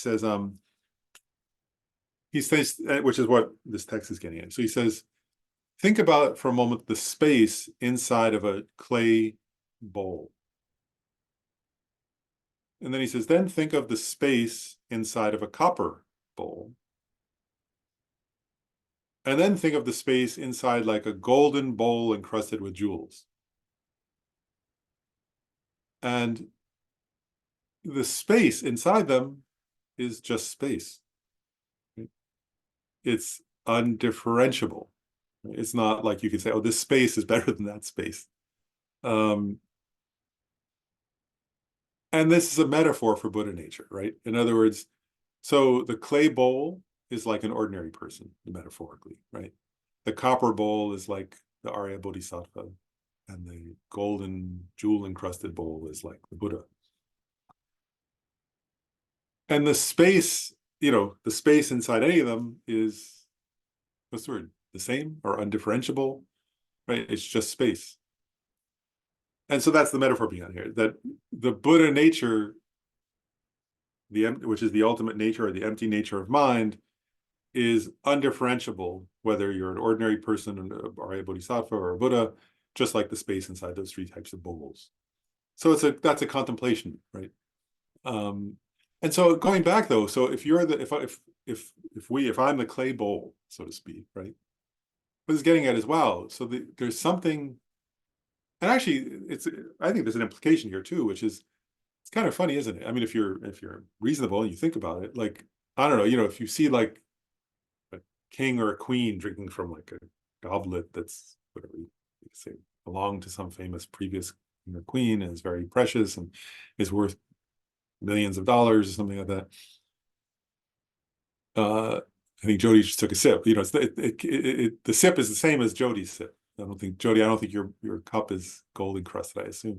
says, which is what this text is getting at. So he says, think about for a moment the space inside of a clay bowl. And then he says, then think of the space inside of a copper bowl. And then think of the space inside like a golden bowl encrusted with jewels. And the space inside them is just space. It's undifferentiable. It's not like you can say, oh, this space is better than that space. And this is a metaphor for Buddha nature, right? In other words, so the clay bowl is like an ordinary person, metaphorically, right? The copper bowl is like the Arya Bodhisattva, and the golden jewel-encrusted bowl is like the Buddha. And the space, the space inside any of them is, what's the word? The same or undifferentiable, right? It's just space. And so that's the metaphor behind here, that the Buddha nature, which is the ultimate nature or the empty nature of mind, is undifferentiable, whether you're an ordinary person or a bodhisattva or a Buddha, just like the space inside those three types of bowls. So that's a contemplation, right? And so going back though, so if you're the if I'm the clay bowl, so to speak, right? What it's getting at as well. So there's something, and actually, I think there's an implication here too, which is it's kind of funny, isn't it? I mean, if you're reasonable and you think about it, like I don't know, if you see like a king or a queen drinking from like a goblet that's whatever you say belonged to some famous previous king or queen and is very precious and is worth millions of dollars or something like that. I think Jody just took a sip. The sip is the same as Jody's sip. I don't think your cup is gold encrusted, I assume.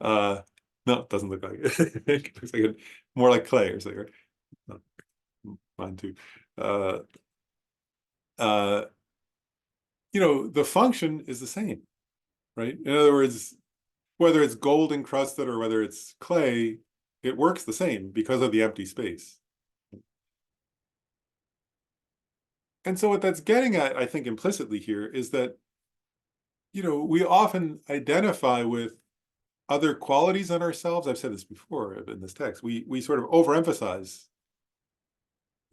No, it doesn't look like it. It looks like more like clay or something. No, mine too. The function is the same, right? In other words, whether it's gold encrusted or whether it's clay, it works the same because of the empty space. And so what that's getting at, I think, implicitly here is that, we often identify with other qualities in ourselves. I've said this before in this text. We sort of overemphasize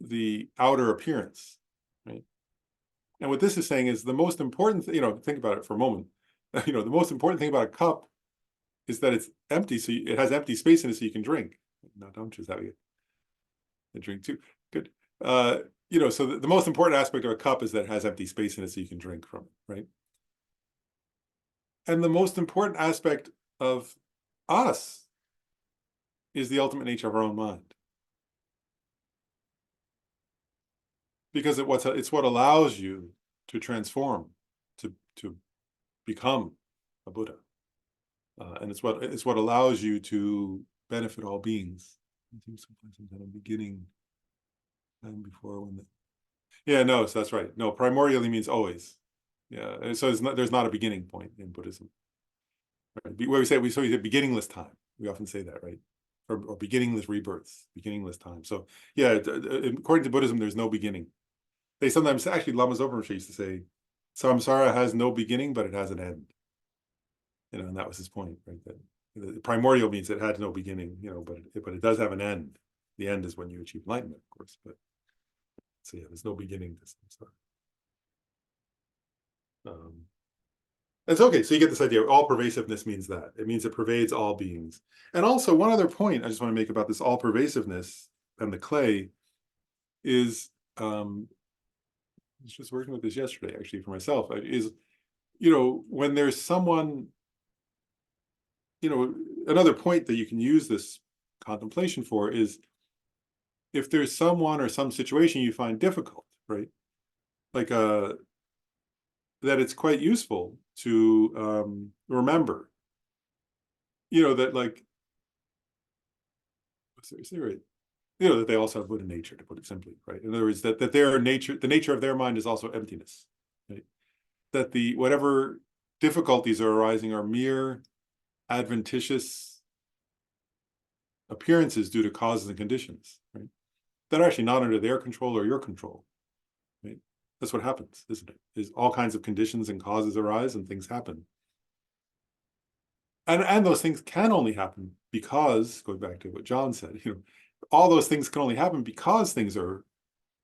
the outer appearance, right? And what this is saying is the most important thing, think about it for a moment. The most important thing about a cup is that it's empty, so it has empty space in it so you can drink. No, don't just have you drink too. Good. So the most important aspect of a cup is that it has empty space in it so you can drink from it, right? And the most important aspect of us is the ultimate nature of our own mind. Because it's what allows you to transform, to become a Buddha. And it's what allows you to benefit all beings. I think sometime beginning time before when no, so that's right. No, primordially means always. Yeah, so there's not a beginning point in Buddhism. Right? Where we say beginningless time. We often say that, right? Or beginningless rebirths, beginningless time. So yeah, according to Buddhism, there's no beginning. They sometimes, actually, Lama Zopa used to say, samsara has no beginning, but it has an end. And that was his point, right? That primordial means it had no beginning, but it does have an end. The end is when you achieve enlightenment, of course. But so yeah, there's no beginning to samsara. It's okay. So you get this idea. All pervasiveness means that. It means it pervades all beings. And also, one other point I just want to make about this all pervasiveness and the clay is, I was just working with this yesterday, actually, for myself, is, when there's someone, another point that you can use this contemplation for is if there's someone or some situation you find difficult, right? Like that it's quite useful to remember, that like, seriously, right? That they also have Buddha nature, to put it simply, right? In other words, that their nature, the nature of their mind is also emptiness, right? That whatever difficulties are arising are mere adventitious appearances due to causes and conditions, right? That are actually not under their control or your control, right? That's what happens, isn't it? Is all kinds of conditions and causes arise and things happen. And those things can only happen because, going back to what John said, all those things can only happen because things are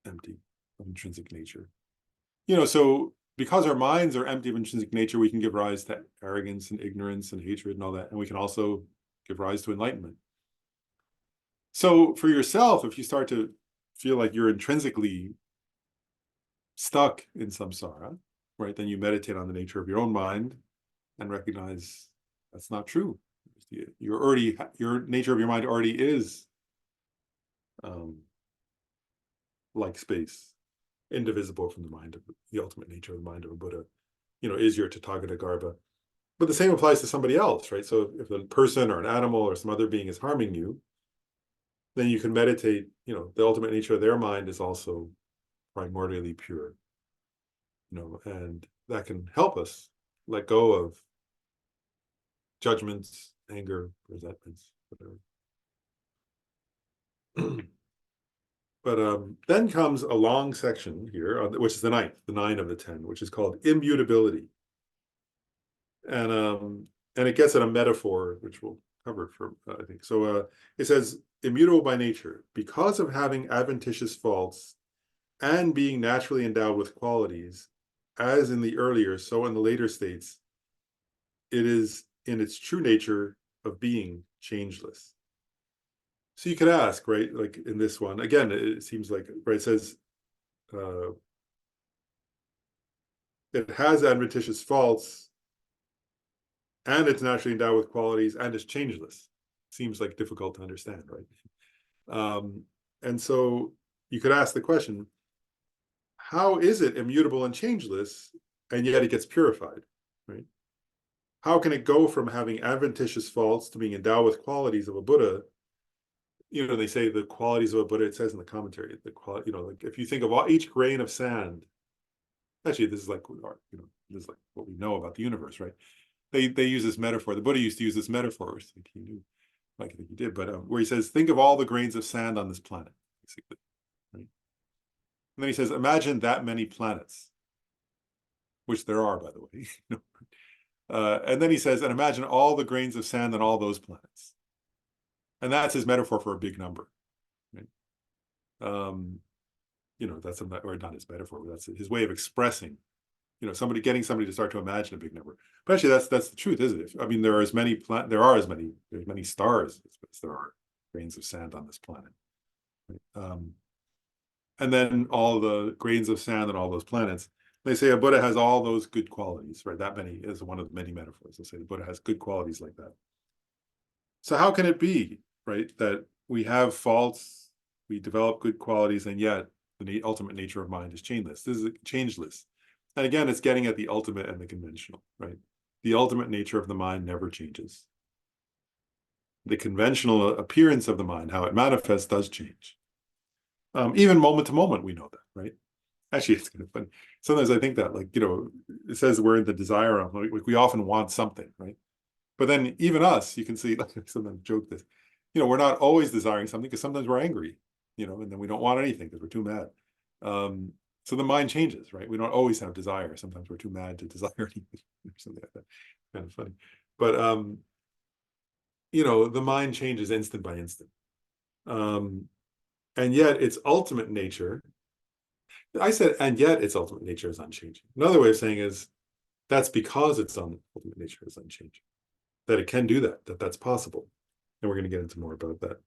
empty of intrinsic nature. So because our minds are empty of intrinsic nature, we can give rise to arrogance and ignorance and hatred and all that. And we can also give rise to enlightenment. So for yourself, if you start to feel like you're intrinsically stuck in samsara, right, then you meditate on the nature of your own mind and recognize that's not true. Your nature of your mind already is like space, indivisible from the mind of the ultimate nature of the mind of a Buddha, is your Tathagata Garbha. But the same applies to somebody else, right? So if a person or an animal or some other being is harming you, then you can meditate, the ultimate nature of their mind is also primordially pure, and that can help us let go of judgments, anger, resentments, whatever. then comes a long section here, which is the 9 of the 10, which is called immutability. And it gets at a metaphor, which we'll cover for, I think. So it says, immutable by nature, because of having adventitious faults and being naturally endowed with qualities, as in the earlier, so in the later states, it is in its true nature of being changeless. So you could ask, right, like in this one, again, it seems like, right, it says, it has adventitious faults, and it's naturally endowed with qualities, and it's changeless. Seems like difficult to understand, right? And so you could ask the question, how is it immutable and changeless, and yet it gets purified, right? How can it go from having adventitious faults to being endowed with qualities of a Buddha? You know, they say the qualities of a Buddha, it says in the commentary, the quality, you know, like if you think of each grain of sand, actually, this is like, this is like what we know about the universe, right? They use this metaphor. The Buddha used to use this metaphor, which I think he knew, like I think he did, but where he says, think of all the grains of sand on this planet, basically, right? And then he says, imagine that many planets, which there are, by the way. And then he says, and imagine all the grains of sand on all those planets. And that's his metaphor for a big number, right? You know, that's or not his metaphor, but that's his way of expressing, you know, getting somebody to start to imagine a big number. But actually, that's the truth, isn't it? I mean, there's many stars as there are grains of sand on this planet. Right? And then all the grains of sand on all those planets. They say a Buddha has all those good qualities, right? That many is one of the many metaphors. They say the Buddha has good qualities like that. So how can it be, right, that we have faults, we develop good qualities, and yet the ultimate nature of mind is changeless? This is changeless. And again, it's getting at the ultimate and the conventional, right? The ultimate nature of the mind never changes. The conventional appearance of the mind, how it manifests, does change. Even moment to moment, we know that, right? Actually, it's kind of funny. Sometimes I think that, like, you know, it says we're in the desire realm, like we often want something, right? But then even us, you can see, like, sometimes joke this, you know, we're not always desiring something because sometimes we're angry, you know, and then we don't want anything because we're too mad. So the mind changes, right? We don't always have desire. Sometimes we're too mad to desire anything or something like that. Kind of funny. But, you know, the mind changes instant by instant. And yet its ultimate nature, I said, and yet its ultimate nature is unchanging. Another way of saying is that's because its ultimate nature is unchanging, that it can do that, that's possible. And we're going to get into more about that.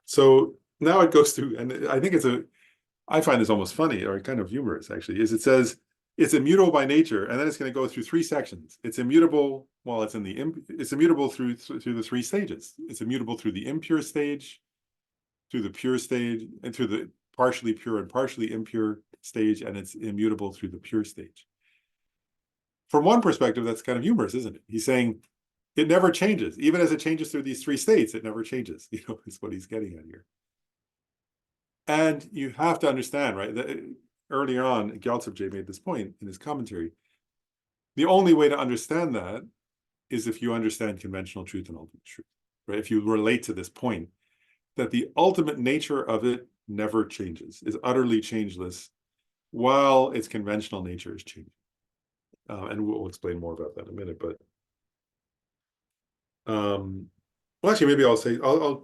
So now it goes through, and I think I find this almost funny or kind of humorous actually, is it says it's immutable by nature, and then it's going to go through 3 sections. It's immutable while it's it's immutable through the 3 stages. It's immutable through the impure stage, through the pure stage, and through the partially pure and partially impure stage, and it's immutable through the pure stage. From one perspective, that's kind of humorous, isn't it? He's saying it never changes. Even as it changes through these 3 states, it never changes, you know, is what he's getting at here. And you have to understand, right, that earlier on, Gyaltsab Je made this point in his commentary. The only way to understand that is if you understand conventional truth and ultimate truth, right? If you relate to this point, that the ultimate nature of it never changes, is utterly changeless, while its conventional nature is changing. And we'll explain more about that in a minute, but well, actually, maybe I'll say, I'll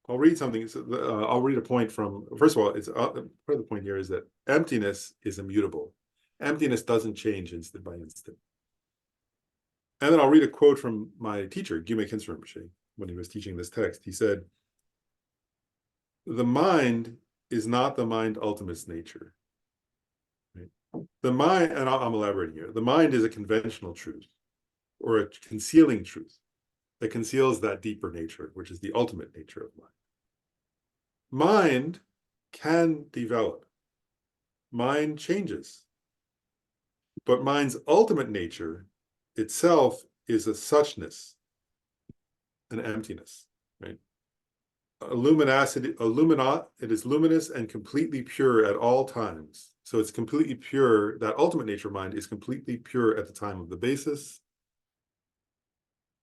read something. I'll read a point from, first of all, it's part of the point here is that emptiness is immutable. Emptiness doesn't change instant by instant. And then I'll read a quote from my teacher, Gyume Khyentse Rinpoche, when he was teaching this text. He said, the mind is not the mind ultimate's nature. Right? The mind, and I'm elaborating here, the mind is a conventional truth or a concealing truth that conceals that deeper nature, which is the ultimate nature of mind. Mind can develop. Mind changes. But mind's ultimate nature itself is a suchness, an emptiness, right? It is luminous and completely pure at all times. So it's completely pure. That ultimate nature of mind is completely pure at the time of the basis,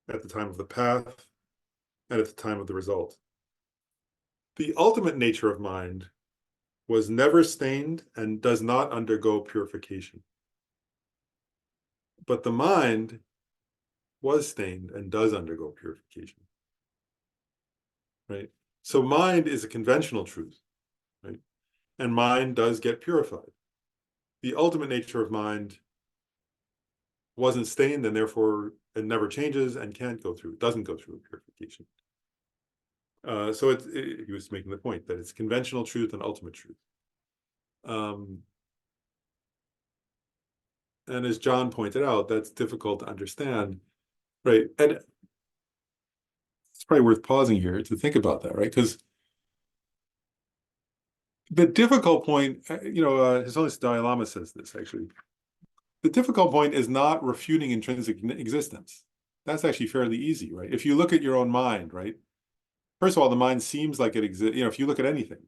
at the time of the path, and at the time of the result. The ultimate nature of mind was never stained and does not undergo purification. But the mind was stained and does undergo purification. Right? So mind is a conventional truth, right? And mind does get purified. The ultimate nature of mind wasn't stained, and therefore it never changes and doesn't go through purification. So he was making the point that it's conventional truth and ultimate truth. And as John pointed out, that's difficult to understand, right? And it's probably worth pausing here to think about that, right? Because the difficult point, His Holiness Dalai Lama says this actually. The difficult point is not refuting intrinsic existence. That's actually fairly easy, right? If you look at your own mind, right? First of all, the mind seems like it exists. If you look at anything,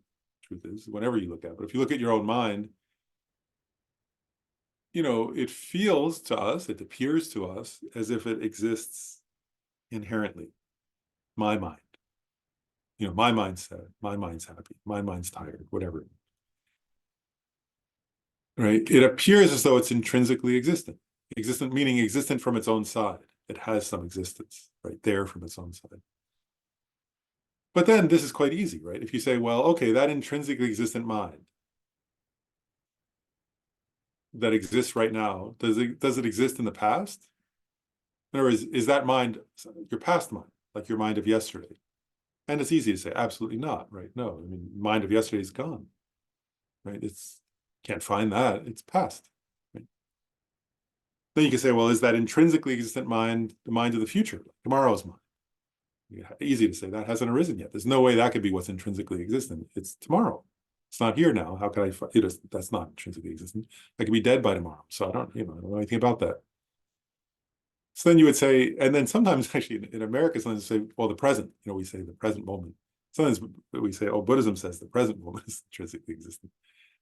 truth is, whenever you look at it, but if you look at your own mind, it feels to us, it appears to us as if it exists inherently. My mind. My mind's sad, my mind's happy, my mind's tired, whatever. Right? It appears as though it's intrinsically existent. Existent meaning existent from its own side. It has some existence right there from its own side. But then this is quite easy, right? If you say, well, okay, that intrinsically existent mind that exists right now, does it exist in the past? In other words, is that mind your past mind, like your mind of yesterday? And it's easy to say, absolutely not, right? No, I mean, mind of yesterday is gone, right? Can't find that, it's past. Right? Then you can say, well, is that intrinsically existent mind the mind of the future, tomorrow's mind? Easy to say that hasn't arisen yet. There's no way that could be what's intrinsically existent. It's tomorrow. It's not here now. How could I? That's not intrinsically existent. I could be dead by tomorrow. So I don't know anything about that. So then you would say, and then sometimes actually in America, sometimes say, well, the present. We say the present moment. Sometimes we say, oh, Buddhism says the present moment is intrinsically existent.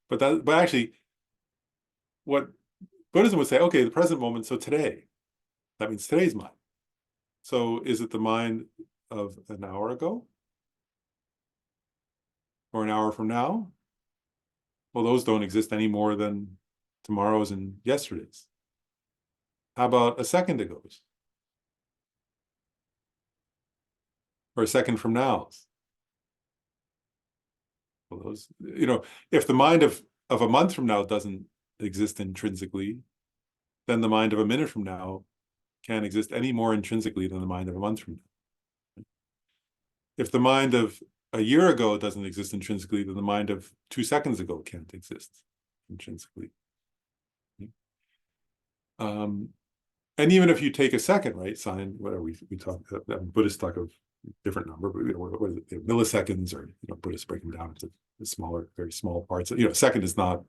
But actually, what Buddhism would say, okay, the present moment. So today, that means today's mind. So is it the mind of an hour ago? Or an hour from now? Well, those don't exist any more than tomorrow's and yesterday's. How about a second ago's? Or a second from now's? Well, those, if the mind of a month from now doesn't exist intrinsically, then the mind of a minute from now can't exist any more intrinsically than the mind of a month from now. If the mind of a year ago doesn't exist intrinsically, then the mind of 2 seconds ago can't exist intrinsically. And even if you take a second, right, sign, whatever we talk, Buddhists talk of different number, but what is it, milliseconds, or Buddhists break them down into smaller, very small parts. Second is not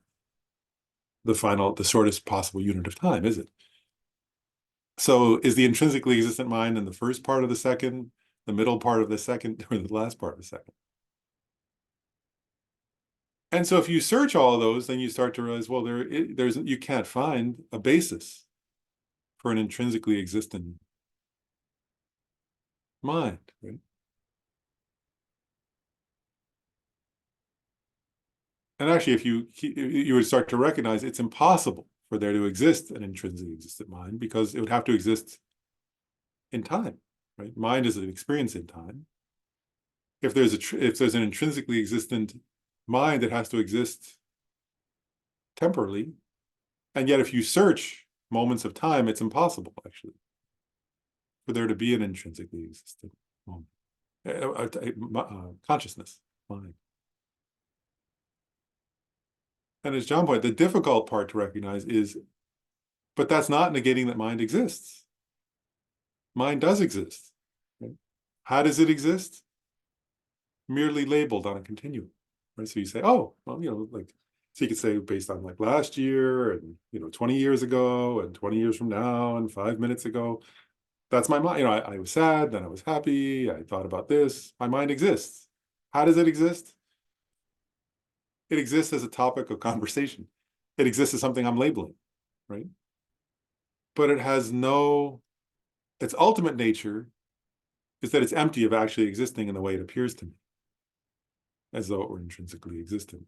the shortest possible unit of time, is it? So is the intrinsically existent mind in the first part of the second, the middle part of the second, or the last part of the second? And so if you search all of those, then you start to realize, well, you can't find a basis for an intrinsically existent mind, right? And actually, if you would start to recognize it's impossible for there to exist an intrinsically existent mind, because it would have to exist in time, right? Mind is an experience in time. If there's an intrinsically existent mind, it has to exist temporally. And yet if you search moments of time, it's impossible, actually, for there to be an intrinsically existent moment, consciousness, mind. And as John pointed, the difficult part to recognize is, but that's not negating that mind exists. Mind does exist. Right? How does it exist? Merely labeled on a continuum. Right? So you say, oh, well, so you could say based on like last year and 20 years ago and 20 years from now and 5 minutes ago. That's my mind. I was sad, then I was happy, I thought about this. My mind exists. How does it exist? It exists as a topic of conversation. It exists as something I'm labeling, right? But its ultimate nature is that it's empty of actually existing in the way it appears to me. as though it were intrinsically existent.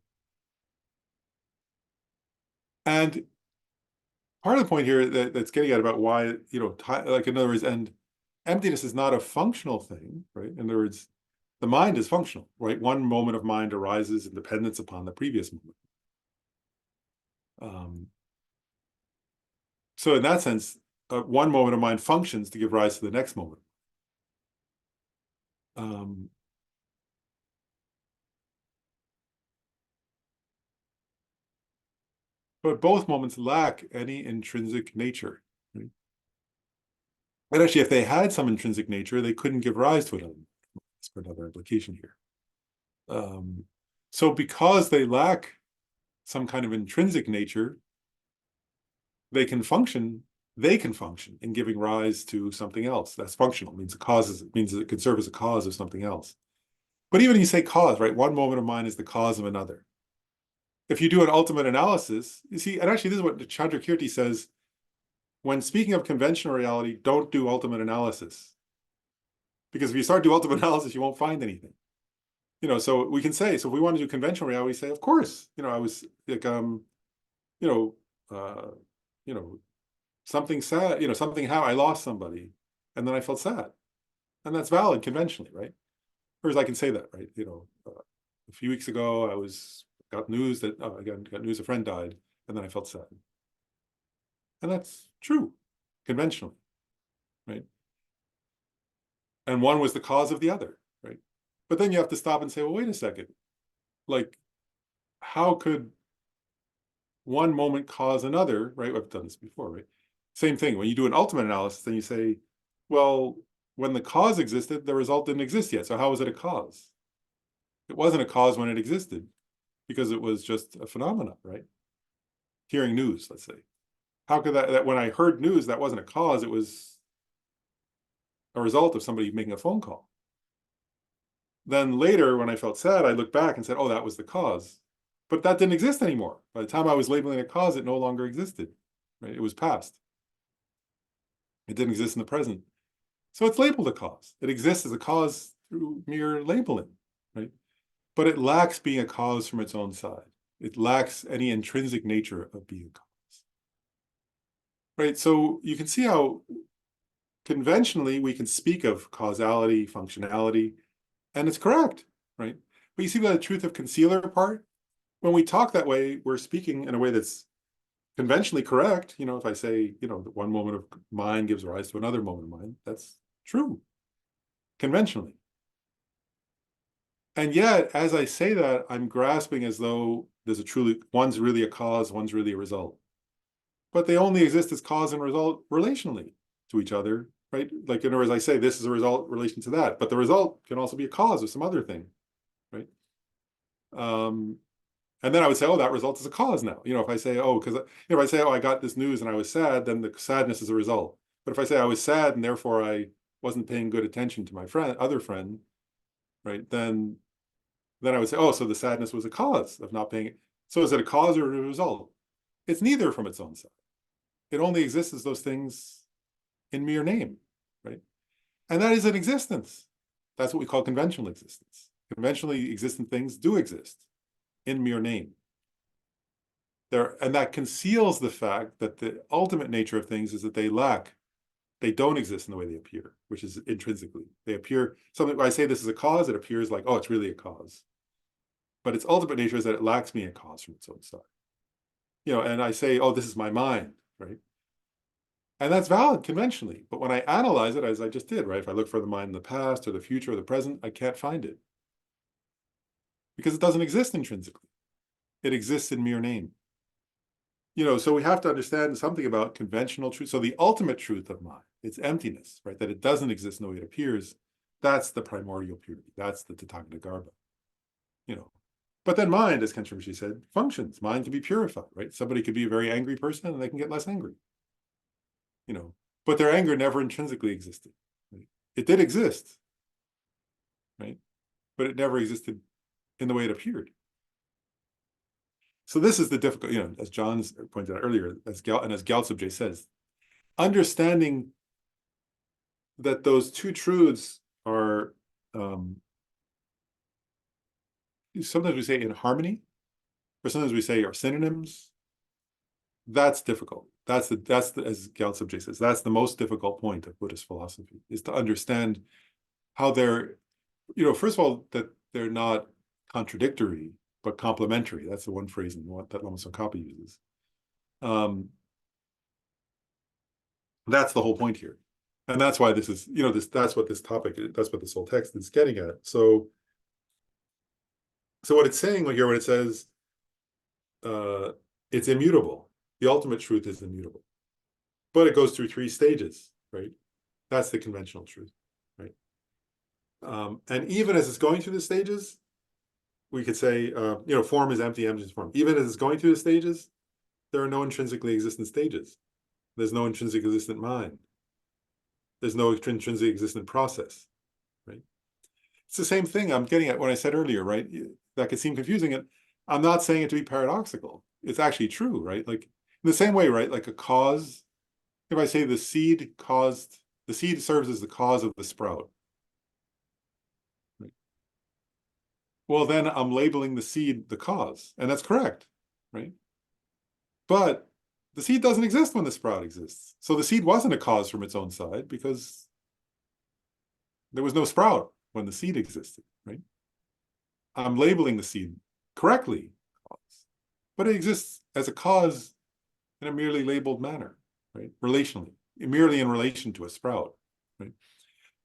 And part of the point here that's getting at about why, like in other words, and emptiness is not a functional thing, right? In other words, the mind is functional, right? One moment of mind arises in dependence upon the previous moment. So in that sense, one moment of mind functions to give rise to the next moment. But both moments lack any intrinsic nature. Right? And actually, if they had some intrinsic nature, they couldn't give rise to it. That's for another implication here. So because they lack some kind of intrinsic nature, they can function in giving rise to something else. That's functional. It means it could serve as a cause of something else. But even when you say cause, right? One moment of mind is the cause of another. If you do an ultimate analysis, you see, and actually this is what Chandrakirti says, when speaking of conventional reality, don't do ultimate analysis. Because if you start doing ultimate analysis, you won't find anything. So we can say, so if we want to do conventional reality, we say, of course, I was like, something sad, something how I lost somebody, and then I felt sad. And that's valid conventionally, right? Whereas I can say that, right? A few weeks ago, I got news that, got news a friend died, and then I felt sad. And that's true, conventionally, right? And one was the cause of the other, right? But then you have to stop and say, well, wait a second. Like, how could one moment cause another, right? I've done this before, right? Same thing. When you do an ultimate analysis, then you say, well, when the cause existed, the result didn't exist yet. So how was it a cause? It wasn't a cause when it existed because it was just a phenomenon, right? Hearing news, let's say. How could that when I heard news, that wasn't a cause, it was a result of somebody making a phone call. Then later, when I felt sad, I looked back and said, oh, that was the cause. But that didn't exist anymore. By the time I was labeling a cause, it no longer existed, right? It was past. It didn't exist in the present. So it's labeled a cause. It exists as a cause through mere labeling, right? But it lacks being a cause from its own side. It lacks any intrinsic nature of being a cause, right? So you can see how conventionally we can speak of causality, functionality, and it's correct, right? But you see the truth of concealer part? When we talk that way, we're speaking in a way that's conventionally correct. If I say, that one moment of mind gives rise to another moment of mind, that's true, conventionally. And yet, as I say that, I'm grasping as though one's really a cause, one's really a result. But they only exist as cause and result relationally to each other, right? Like, in other words, I say this is a result relation to that, but the result can also be a cause of some other thing, right? And then I would say, oh, that result is a cause now. If I say, oh, because if I say, oh, I got this news and I was sad, then the sadness is a result. But if I say I was sad and therefore I wasn't paying good attention to my other friend, right? Then I would say, oh, so the sadness was a cause of not paying. So is it a cause or a result? It's neither from its own side. It only exists as those things in mere name, right? And that is an existence. That's what we call conventional existence. Conventionally existent things do exist in mere name. And that conceals the fact that the ultimate nature of things is that they don't exist in the way they appear, which is intrinsically. They appear, something when I say this is a cause, it appears like, oh, it's really a cause. But its ultimate nature is that it lacks being a cause from its own side. And I say, oh, this is my mind, right? And that's valid conventionally. But when I analyze it, as I just did, right? If I look for the mind in the past or the future or the present, I can't find it. Because it doesn't exist intrinsically. It exists in mere name. So we have to understand something about conventional truth. So the ultimate truth of mind, its emptiness, right? That it doesn't exist in the way it appears. That's the primordial purity. That's the Tathagata Garbha. But then mind, as Kenshin Rishi said, functions. Mind can be purified, right? Somebody could be a very angry person and they can get less angry. But their anger never intrinsically existed. Right? It did exist, right? But it never existed in the way it appeared. So this is the difficult, as John's pointed out earlier, as Gyaltsab says, understanding that those two truths are sometimes we say in harmony, or sometimes we say are synonyms. That's difficult. That's the as Gyaltsab Je says, that's the most difficult point of Buddhist philosophy, is to understand how they're, first of all, that they're not contradictory, but complementary. That's the one phrase that Lama Tsongkhapa uses. That's the whole point here. And that's why this is, that's what this topic, that's what this whole text is getting at. So what it's saying here, when it says it's immutable, the ultimate truth is immutable, but it goes through 3 stages, right? That's the conventional truth, right? And even as it's going through the stages, we could say, form is empty, empty is form. Even as it's going through the stages, there are no intrinsically existent stages. There's no intrinsic existent mind. There's no intrinsically existent process, right? It's the same thing I'm getting at what I said earlier, right? That could seem confusing. And I'm not saying it to be paradoxical. It's actually true, right? Like in the same way, right? Like a cause, if I say the seed serves as the cause of the sprout. Right? Well, then I'm labeling the seed the cause, and that's correct, right? But the seed doesn't exist when the sprout exists. So the seed wasn't a cause from its own side because there was no sprout when the seed existed, right? I'm labeling the seed correctly, but it exists as a cause in a merely labeled manner, right? Relationally, merely in relation to a sprout, right?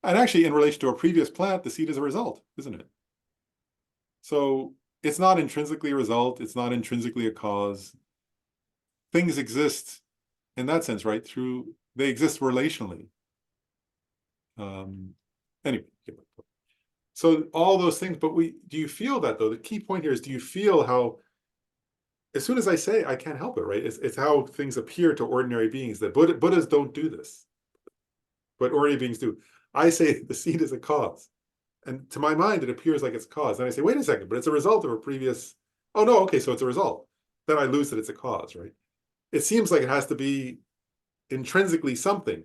And actually, in relation to a previous plant, the seed is a result, isn't it? So it's not intrinsically a result. It's not intrinsically a cause. Things exist in that sense, right? They exist relationally. Anyway, so all those things, but do you feel that though? The key point here is, do you feel how, as soon as I say, I can't help it, right? It's how things appear to ordinary beings, that Buddhas don't do this, but ordinary beings do. I say the seed is a cause. And to my mind, it appears like it's a cause. And I say, wait a second, but it's a result of a previous, oh no, okay, so it's a result. Then I lose that it's a cause, right? It seems like it has to be intrinsically something.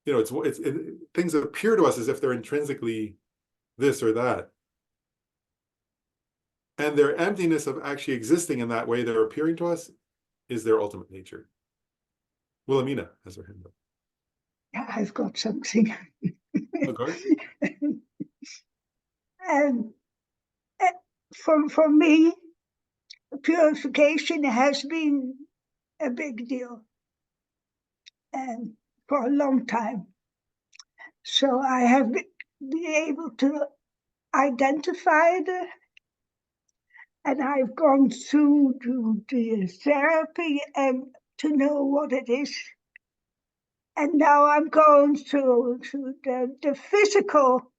Things that appear to us as if they're intrinsically this or that. And their emptiness of actually existing in that way they're appearing to us is their ultimate nature. Wilhelmina has her hand up. Yeah, I've got something. Okay. And for me, purification has been a big deal, and for a long time. So I have been able to identify it, and I've gone through to the therapy and to know what it is. And now I'm going through to the physical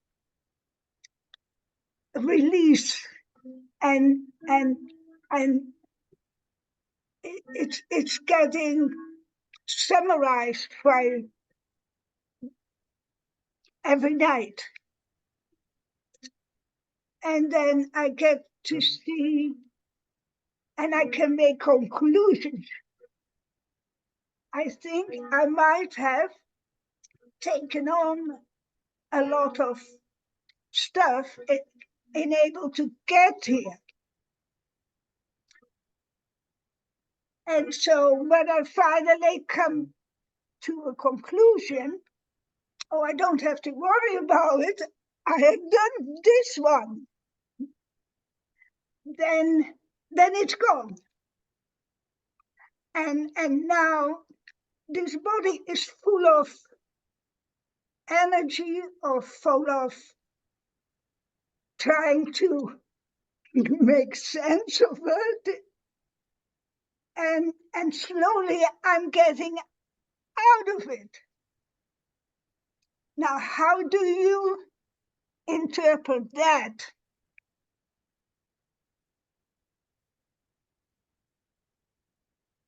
release, and it's getting summarized by every night. And then I get to see, and I can make conclusions. I think I might have taken on a lot of stuff in able to get here. And so when I finally come to a conclusion, oh, I don't have to worry about it, I have done this one, then it's gone. And now this body is full of energy, or full of trying to make sense of it. And slowly I'm getting out of it. Now, how do you interpret that?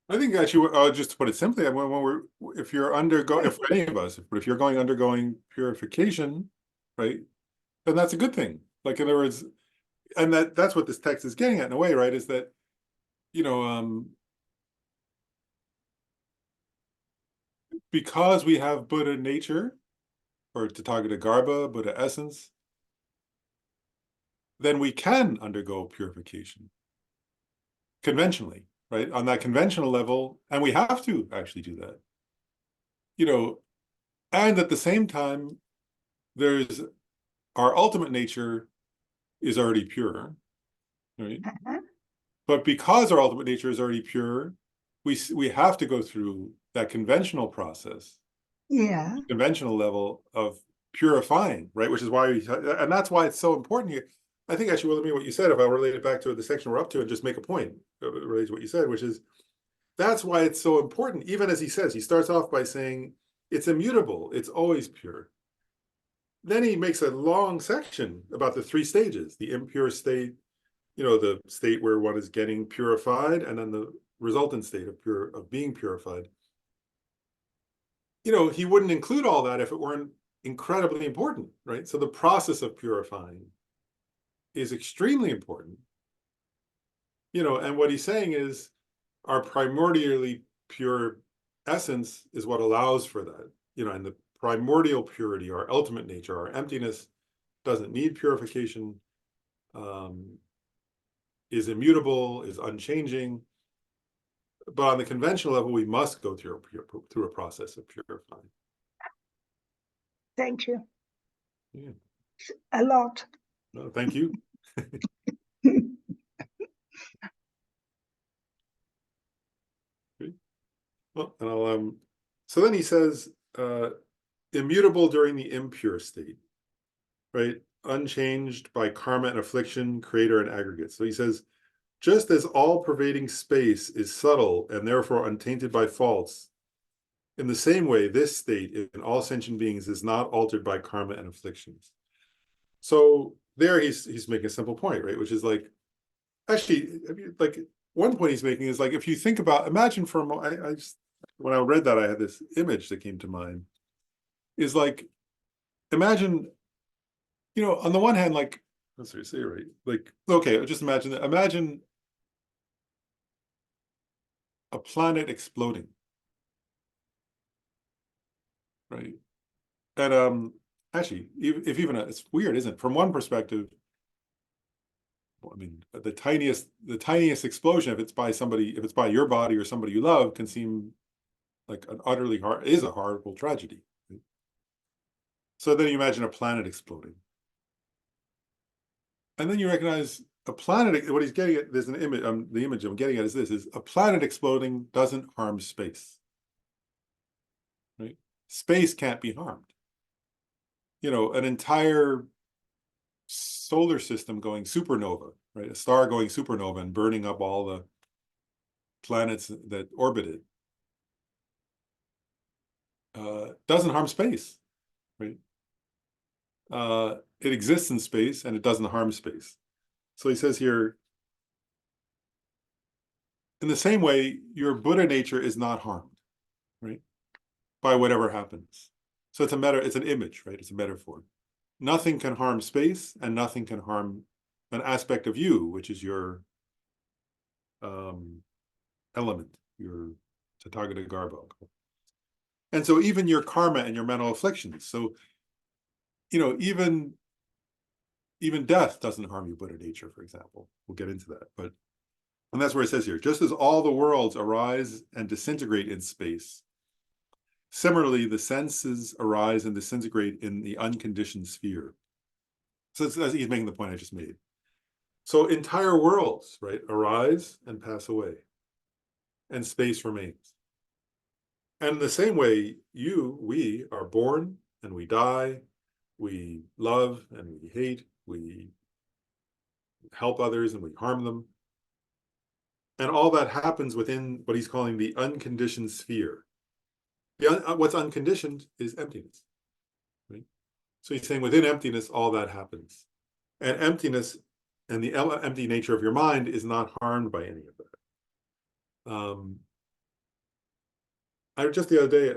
I think actually, just to put it simply, if you're undergoing purification, right, then that's a good thing. Like, in other words, and that's what this text is getting at in a way, right, is that, because we have Buddha nature, or Tathagata Garbha, Buddha essence, then we can undergo purification conventionally, right? On that conventional level, and we have to actually do that. You know, and at the same time, there's our ultimate nature is already pure, right? Uh-huh. But because our ultimate nature is already pure, we have to go through that conventional process, Yeah. conventional level of purifying, right? Which is why, and that's why it's so important here. I think actually, well, let me what you said, if I relate it back to the section we're up to and just make a point related to what you said, which is that's why it's so important. Even as he says, he starts off by saying it's immutable, it's always pure. Then he makes a long section about the 3 stages: the impure state, the state where one is getting purified, and then the resultant state of being purified. He wouldn't include all that if it weren't incredibly important, right? So the process of purifying is extremely important. And what he's saying is our primordially pure essence is what allows for that, and the primordial purity, our ultimate nature, our emptiness, doesn't need purification, is immutable, is unchanging. But on the conventional level, we must go through a process of purifying. Thank you. Yeah. A lot. No, thank you. Well, and I'll, so then he says, immutable during the impure state, right? Unchanged by karma and affliction, creator and aggregate. So he says, just as all pervading space is subtle and therefore untainted by faults, in the same way, this state in all sentient beings is not altered by karma and afflictions. So there he's making a simple point, right? Which is like, actually, like one point he's making is like, if you think about, imagine for a moment, when I read that, I had this image that came to mind, is like, imagine, on the one hand, like, let's say, right? Like, okay, just imagine that. Imagine a planet exploding, right? And actually, if even it's weird, isn't it? From one perspective, I mean, the tiniest explosion, if it's by your body or somebody you love, can seem like an is a horrible tragedy. Right? So then you imagine a planet exploding. And then you recognize a planet, what he's getting at, there's an image, the image I'm getting at is a planet exploding doesn't harm space. Right? Space can't be harmed. An entire solar system going supernova, right? A star going supernova and burning up all the planets that orbit it, doesn't harm space, right? It exists in space and it doesn't harm space. So he says here, in the same way, your Buddha nature is not harmed, right? By whatever happens. So it's an image, right? It's a metaphor. Nothing can harm space and nothing can harm an aspect of you, which is your element, your Tathagata Garbha. And so even your karma and your mental afflictions. So, even death doesn't harm your Buddha nature, for example. We'll get into that. And that's where it says here, just as all the worlds arise and disintegrate in space, similarly, the senses arise and disintegrate in the unconditioned sphere. So he's making the point I just made. So entire worlds, right, arise and pass away, and space remains. And in the same way, we are born and we die, we love and we hate, we help others and we harm them. And all that happens within what he's calling the unconditioned sphere. What's unconditioned is emptiness. Right? So he's saying within emptiness, all that happens. And emptiness and the empty nature of your mind is not harmed by any of that. I just the other day,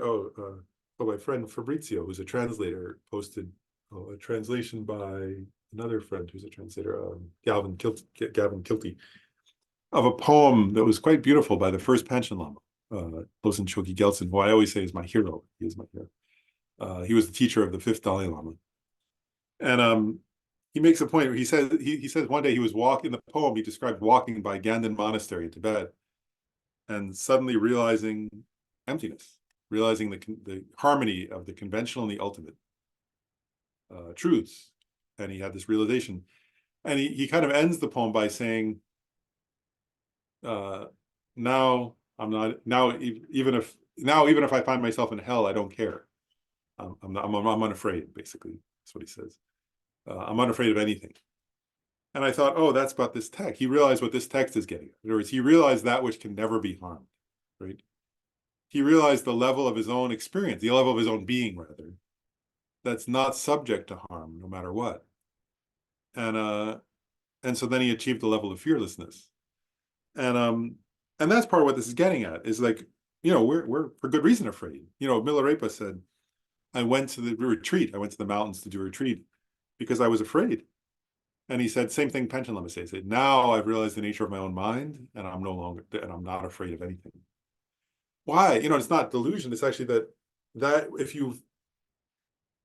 my friend Fabrizio, who's a translator, posted a translation by another friend who's a translator, Gavin Kilty, of a poem that was quite beautiful by the first Panchen Lama, Losang Chogi Gyaltsen, who I always say is my hero. He is my hero. He was the teacher of the fifth Dalai Lama. And he makes a point where he says one day he was walking in the poem, he described walking by Ganden Monastery in Tibet and suddenly realizing emptiness, realizing the harmony of the conventional and the ultimate truths. And he had this realization. And he kind of ends the poem by saying, now I'm not, now even if I find myself in hell, I don't care. I'm unafraid, basically. That's what he says. I'm unafraid of anything. And I thought, oh, that's about this text. He realized what this text is getting at. In other words, he realized that which can never be harmed, right? He realized the level of his own experience, the level of his own being, rather, that's not subject to harm, no matter what. And so then he achieved the level of fearlessness. And that's part of what this is getting at, is like, we're for good reason afraid. Milarepa said, I went to the retreat. I went to the mountains to do a retreat because I was afraid. And he said, same thing Panchen Lama said. He said, now I've realized the nature of my own mind, and I'm not afraid of anything. Why? It's not delusion. It's actually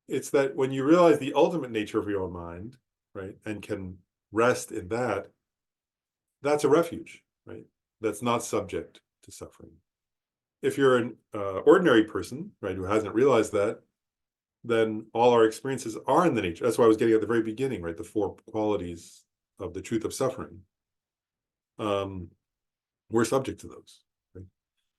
it's that when you realize the ultimate nature of your own mind, right, and can rest in that, that's a refuge, right? That's not subject to suffering. If you're an ordinary person, right, who hasn't realized that, then all our experiences are in the nature. That's why I was getting at the very beginning, right? The 4 qualities of the truth of suffering. We're subject to those, right?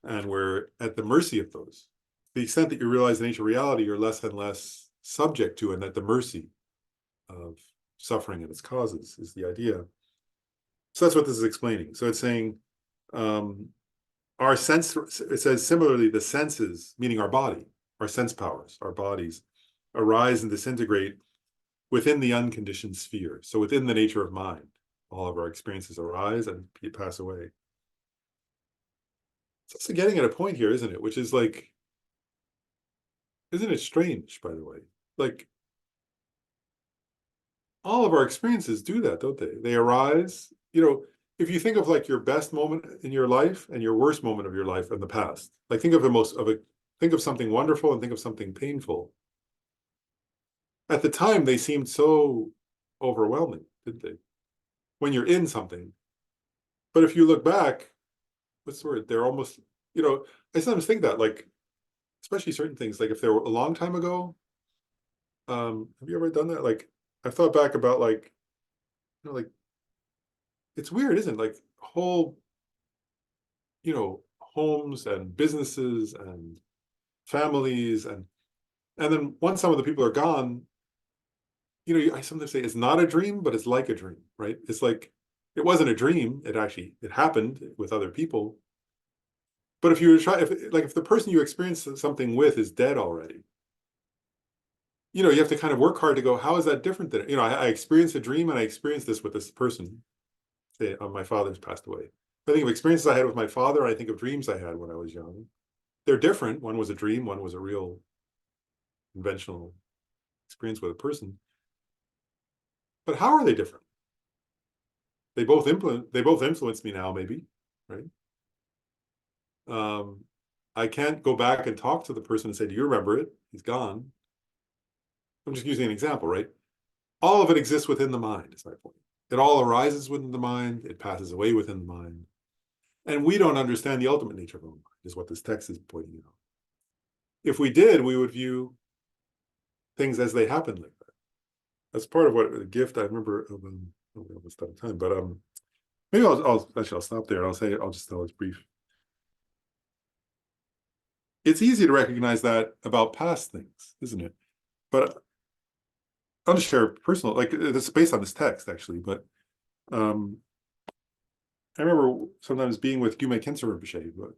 And we're at the mercy of those. To the extent that you realize the nature of reality, you're less and less subject to and at the mercy of suffering and its causes, is the idea. So that's what this is explaining. So it's saying our sense, it says similarly, the senses, meaning our body, our sense powers, our bodies, arise and disintegrate within the unconditioned sphere. So within the nature of mind, all of our experiences arise and pass away. It's also getting at a point here, isn't it? Which is like, isn't it strange, by the way? Like, all of our experiences do that, don't they? They arise, if you think of like your best moment in your life and your worst moment of your life in the past, like think of something wonderful and think of something painful. At the time, they seemed so overwhelming, didn't they? When you're in something. But if you look back, what's the word? They're almost, I sometimes think that, like, especially certain things, like if they were a long time ago, have you ever done that? Like, I've thought back about like, like, it's weird, isn't it? Like whole, homes and businesses and families and then once some of the people are gone, I sometimes say it's not a dream, but it's like a dream, right? It's like, it wasn't a dream. It happened with other people. But if you were to try, if the person you experienced something with is dead already, you have to kind of work hard to go, how is that different than, I experienced a dream and I experienced this with this person. Say, my father's passed away. I think of experiences I had with my father, I think of dreams I had when I was young. They're different. One was a dream, one was a real conventional experience with a person. But how are they different? They both influence me now, maybe, right? I can't go back and talk to the person and say, do you remember it? He's gone. I'm just using an example, right? All of it exists within the mind, is my point. It all arises within the mind. It passes away within the mind. And we don't understand the ultimate nature of our mind, is what this text is pointing out. If we did, we would view things as they happen like that. That's part of what a gift I remember of, we're almost out of time, but maybe I'll stop there. I'll just tell it's brief. It's easy to recognize that about past things, isn't it? But I'll just share personal, like it's based on this text actually, but I remember sometimes being with Gyume Khyentse Rinpoche, but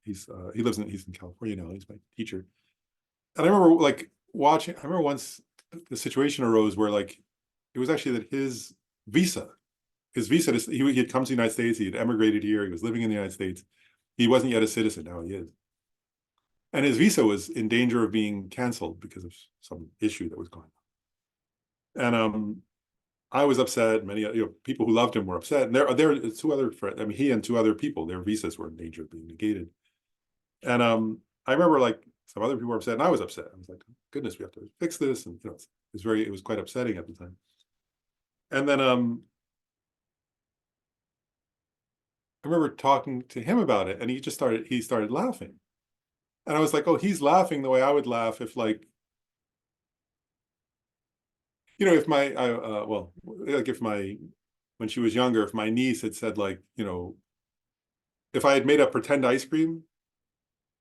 he's in California now, he's my teacher. And I remember like watching, I remember once the situation arose where like, it was actually that his visa, he had come to the United States, he had emigrated here, he was living in the United States. He wasn't yet a citizen, now he is. And his visa was in danger of being canceled because of some issue that was going on. And I was upset. Many people who loved him were upset. And there are 2 other friends. I mean, he and 2 other people, their visas were in danger of being negated. And I remember like some other people were upset, and I was upset. I was like, goodness, we have to fix this. And it was quite upsetting at the time. And then I remember talking to him about it, and he started laughing. And I was like, oh, he's laughing the way I would laugh if, like, you know, if well, like if when she was younger, if my niece had said, like, you know, if I had made up pretend ice cream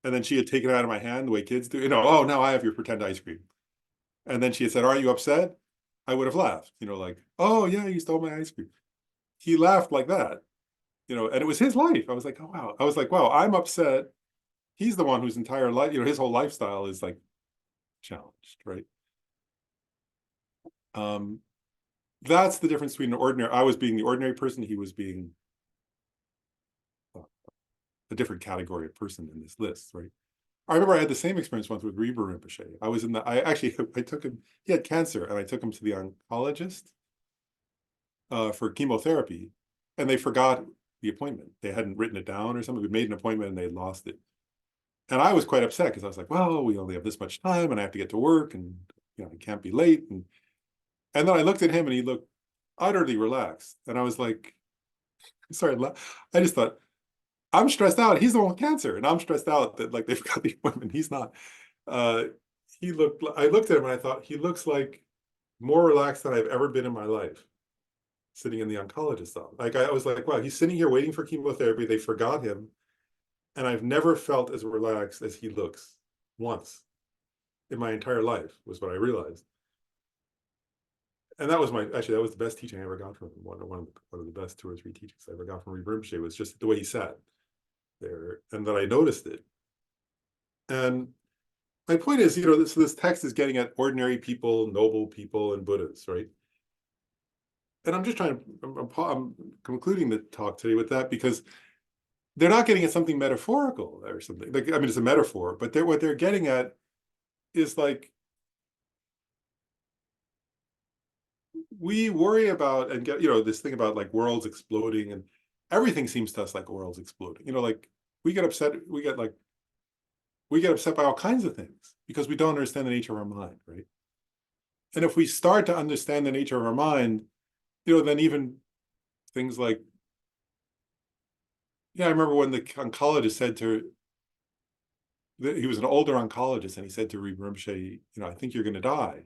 and then she had taken it out of my hand the way kids do, you know, oh, now I have your pretend ice cream. And then she had said, are you upset? I would have laughed, you know, like, oh yeah, you stole my ice cream. He laughed like that, you know, and it was his life. I was like, oh wow. I was like, wow, I'm upset. He's the one whose entire life, you know, his whole lifestyle is like challenged, right? That's the difference between I was being the ordinary person, he was being a different category of person in this list, right? I remember I had the same experience once with Rebbe Rinpoche. I took him, he had cancer, and I took him to the oncologist for chemotherapy, and they forgot the appointment. They hadn't written it down or something. We made an appointment and they lost it. And I was quite upset because I was like, well, we only have this much time and I have to get to work, and you know, I can't be late. And then I looked at him and he looked utterly relaxed. And I was like, sorry, I just thought, I'm stressed out. He's the one with cancer, and I'm stressed out that, like, they forgot the appointment. He's not. I looked at him and I thought, he looks like more relaxed than I've ever been in my life, sitting in the oncologist's office. Like, I was like, wow, he's sitting here waiting for chemotherapy. They forgot him. And I've never felt as relaxed as he looks once in my entire life, was what I realized. And that was that was the best teaching I ever got from him. One of the best 2 or 3 teachings I ever got from Rebbe Rinpoche was just the way he sat there, and that I noticed it. And my point is, you know, this text is getting at ordinary people, noble people, and Buddhas, right? And I'm concluding the talk today with that, because they're not getting at something metaphorical or something. Like, I mean, it's a metaphor, but what they're getting at is, like, we worry about and get, you know, this thing about, like, worlds exploding, and everything seems to us like worlds exploding. You know, like, we get upset by all kinds of things because we don't understand the nature of our mind, right? And if we start to understand the nature of our mind, you know, then even things like, yeah, I remember when the oncologist said he was an older oncologist, and he said to Rebbe Rinpoche, you know, I think you're going to die.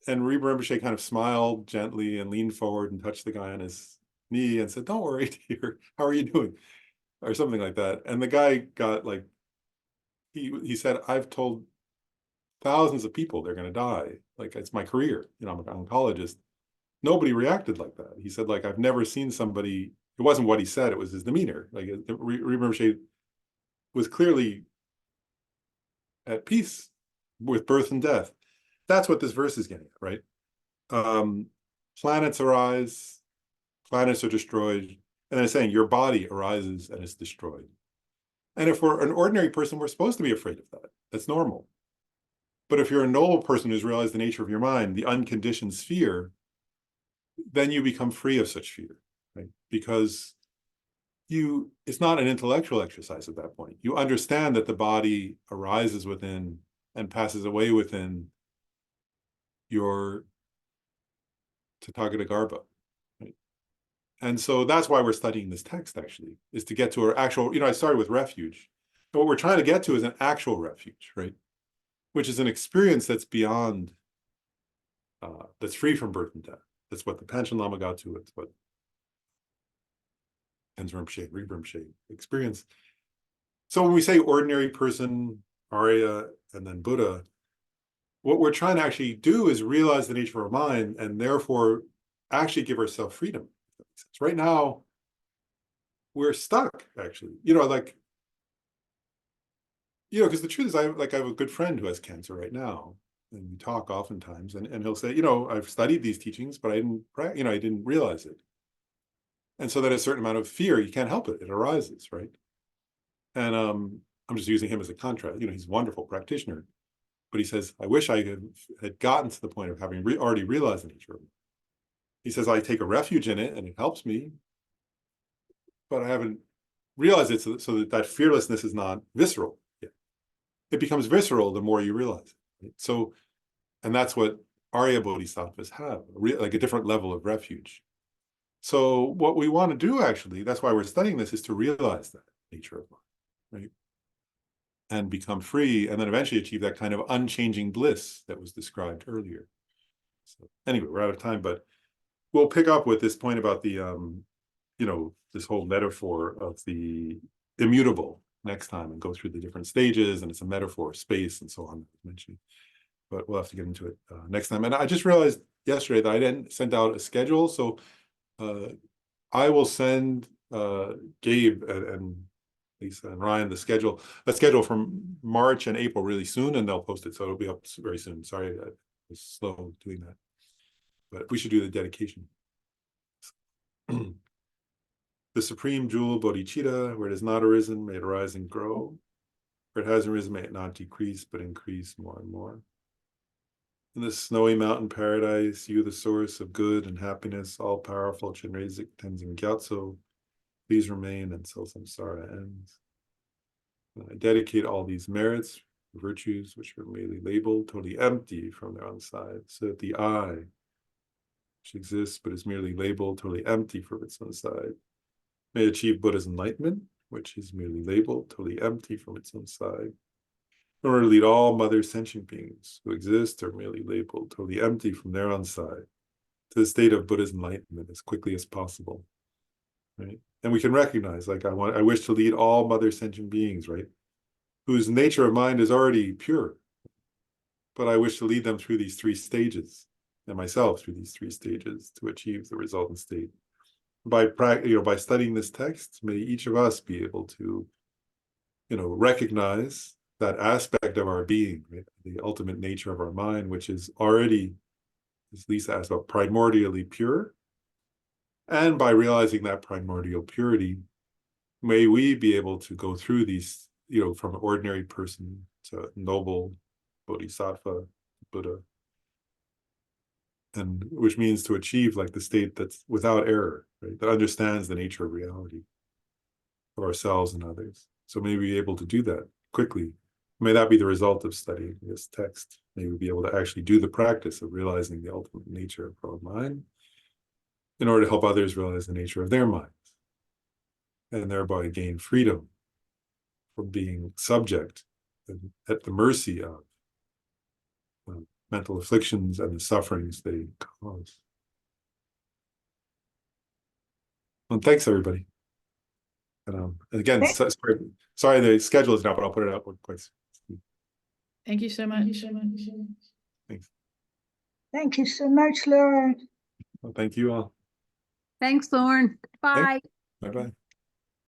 And Rebbe Rinpoche kind of smiled gently and leaned forward and touched the guy on his knee and said, don't worry, dear, how are you doing? Or something like that. And the guy got, like, he said, I've told thousands of people they're going to die. Like, it's my career. You know, I'm an oncologist. Nobody reacted like that. He said, like, I've never seen somebody, it wasn't what he said, it was his demeanor. Like, Rebbe Rinpoche was clearly at peace with birth and death. That's what this verse is getting at, right? Planets arise, planets are destroyed, and they're saying your body arises and is destroyed. And if we're an ordinary person, we're supposed to be afraid of that. That's normal. But if you're a noble person who's realized the nature of your mind, the unconditioned sphere, then you become free of such fear, right? Because it's not an intellectual exercise at that point. You understand that the body arises within and passes away within your Tathagata Garbha, right? And so that's why we're studying this text, actually, is to get to our actual, you know, I started with refuge. But what we're trying to get to is an actual refuge, right? Which is an experience that's beyond, that's free from birth and death. That's what the Panchen Lama got to. It's what Tenzin Rinpoche, Rebbe Rinpoche experience. So when we say ordinary person, Arya, and then Buddha, what we're trying to actually do is realize the nature of our mind, and therefore actually give ourselves freedom. Right now, we're stuck, actually. You know, like, you know, because the truth is, I have a good friend who has cancer right now, and we talk oftentimes, and he'll say, you know, I've studied these teachings, but I didn't realize it. And so that a certain amount of fear, you can't help it, it arises, right? And I'm just using him as a contrast. You know, he's a wonderful practitioner, but he says, I wish I had gotten to the point of having already realized the nature of it. He says, I take a refuge in it and it helps me, but I haven't realized it so that fearlessness is not visceral yet. It becomes visceral the more you realize it. Right? So, and that's what Arya Bodhisattvas have, like a different level of refuge. So what we want to do, actually, that's why we're studying this, is to realize that nature of mind, right? And become free, and then eventually achieve that kind of unchanging bliss that was described earlier. So anyway, we're out of time, but we'll pick up with this point about the, this whole metaphor of the immutable next time, and go through the different stages, and it's a metaphor of space and so on, mentioning. But we'll have to get into it next time. And I just realized yesterday that I didn't send out a schedule, so I will send Gabe and Lisa and Ryan a schedule from March and April really soon, and they'll post it, so it'll be up very soon. Sorry, I was slow doing that, but we should do the dedication. The supreme jewel bodhicitta, where it has not arisen, may it arise and grow. Where it hasn't risen, may it not decrease, but increase more and more. In this snowy mountain paradise, you, the source of good and happiness, all powerful Chenrezig Tenzin Gyatso, please remain until samsara ends. And I dedicate all these merits, virtues, which are merely labeled, totally empty from their own side, so that the I, which exists but is merely labeled, totally empty from its own side, may achieve Buddha's enlightenment, which is merely labeled, totally empty from its own side, in order to lead all mother sentient beings who exist or merely labeled, totally empty from their own side, to the state of Buddha's enlightenment as quickly as possible, right? And we can recognize, like, I wish to lead all mother sentient beings, right, whose nature of mind is already pure, but I wish to lead them through these three stages, and myself through these three stages, to achieve the resultant state. By studying this text, may each of us be able to, recognize that aspect of our being, right? The ultimate nature of our mind, which is already, as Lisa asked about, primordially pure. And by realizing that primordial purity, may we be able to go through these, from an ordinary person to noble bodhisattva, Buddha, and which means to achieve like the state that's without error, right? That understands the nature of reality, of ourselves and others. So may we be able to do that quickly. May that be the result of studying this text. May we be able to actually do the practice of realizing the ultimate nature of our mind in order to help others realize the nature of their minds, and thereby gain freedom from being subject and at the mercy of mental afflictions and the sufferings they cause. Well, thanks, everybody. And again, sorry the schedule is not, but I'll put it out quite soon. Thank you so much. Thanks. Thank you so much, Lauren. Well, thank you all. Thanks, Lauren. Bye. Bye-bye.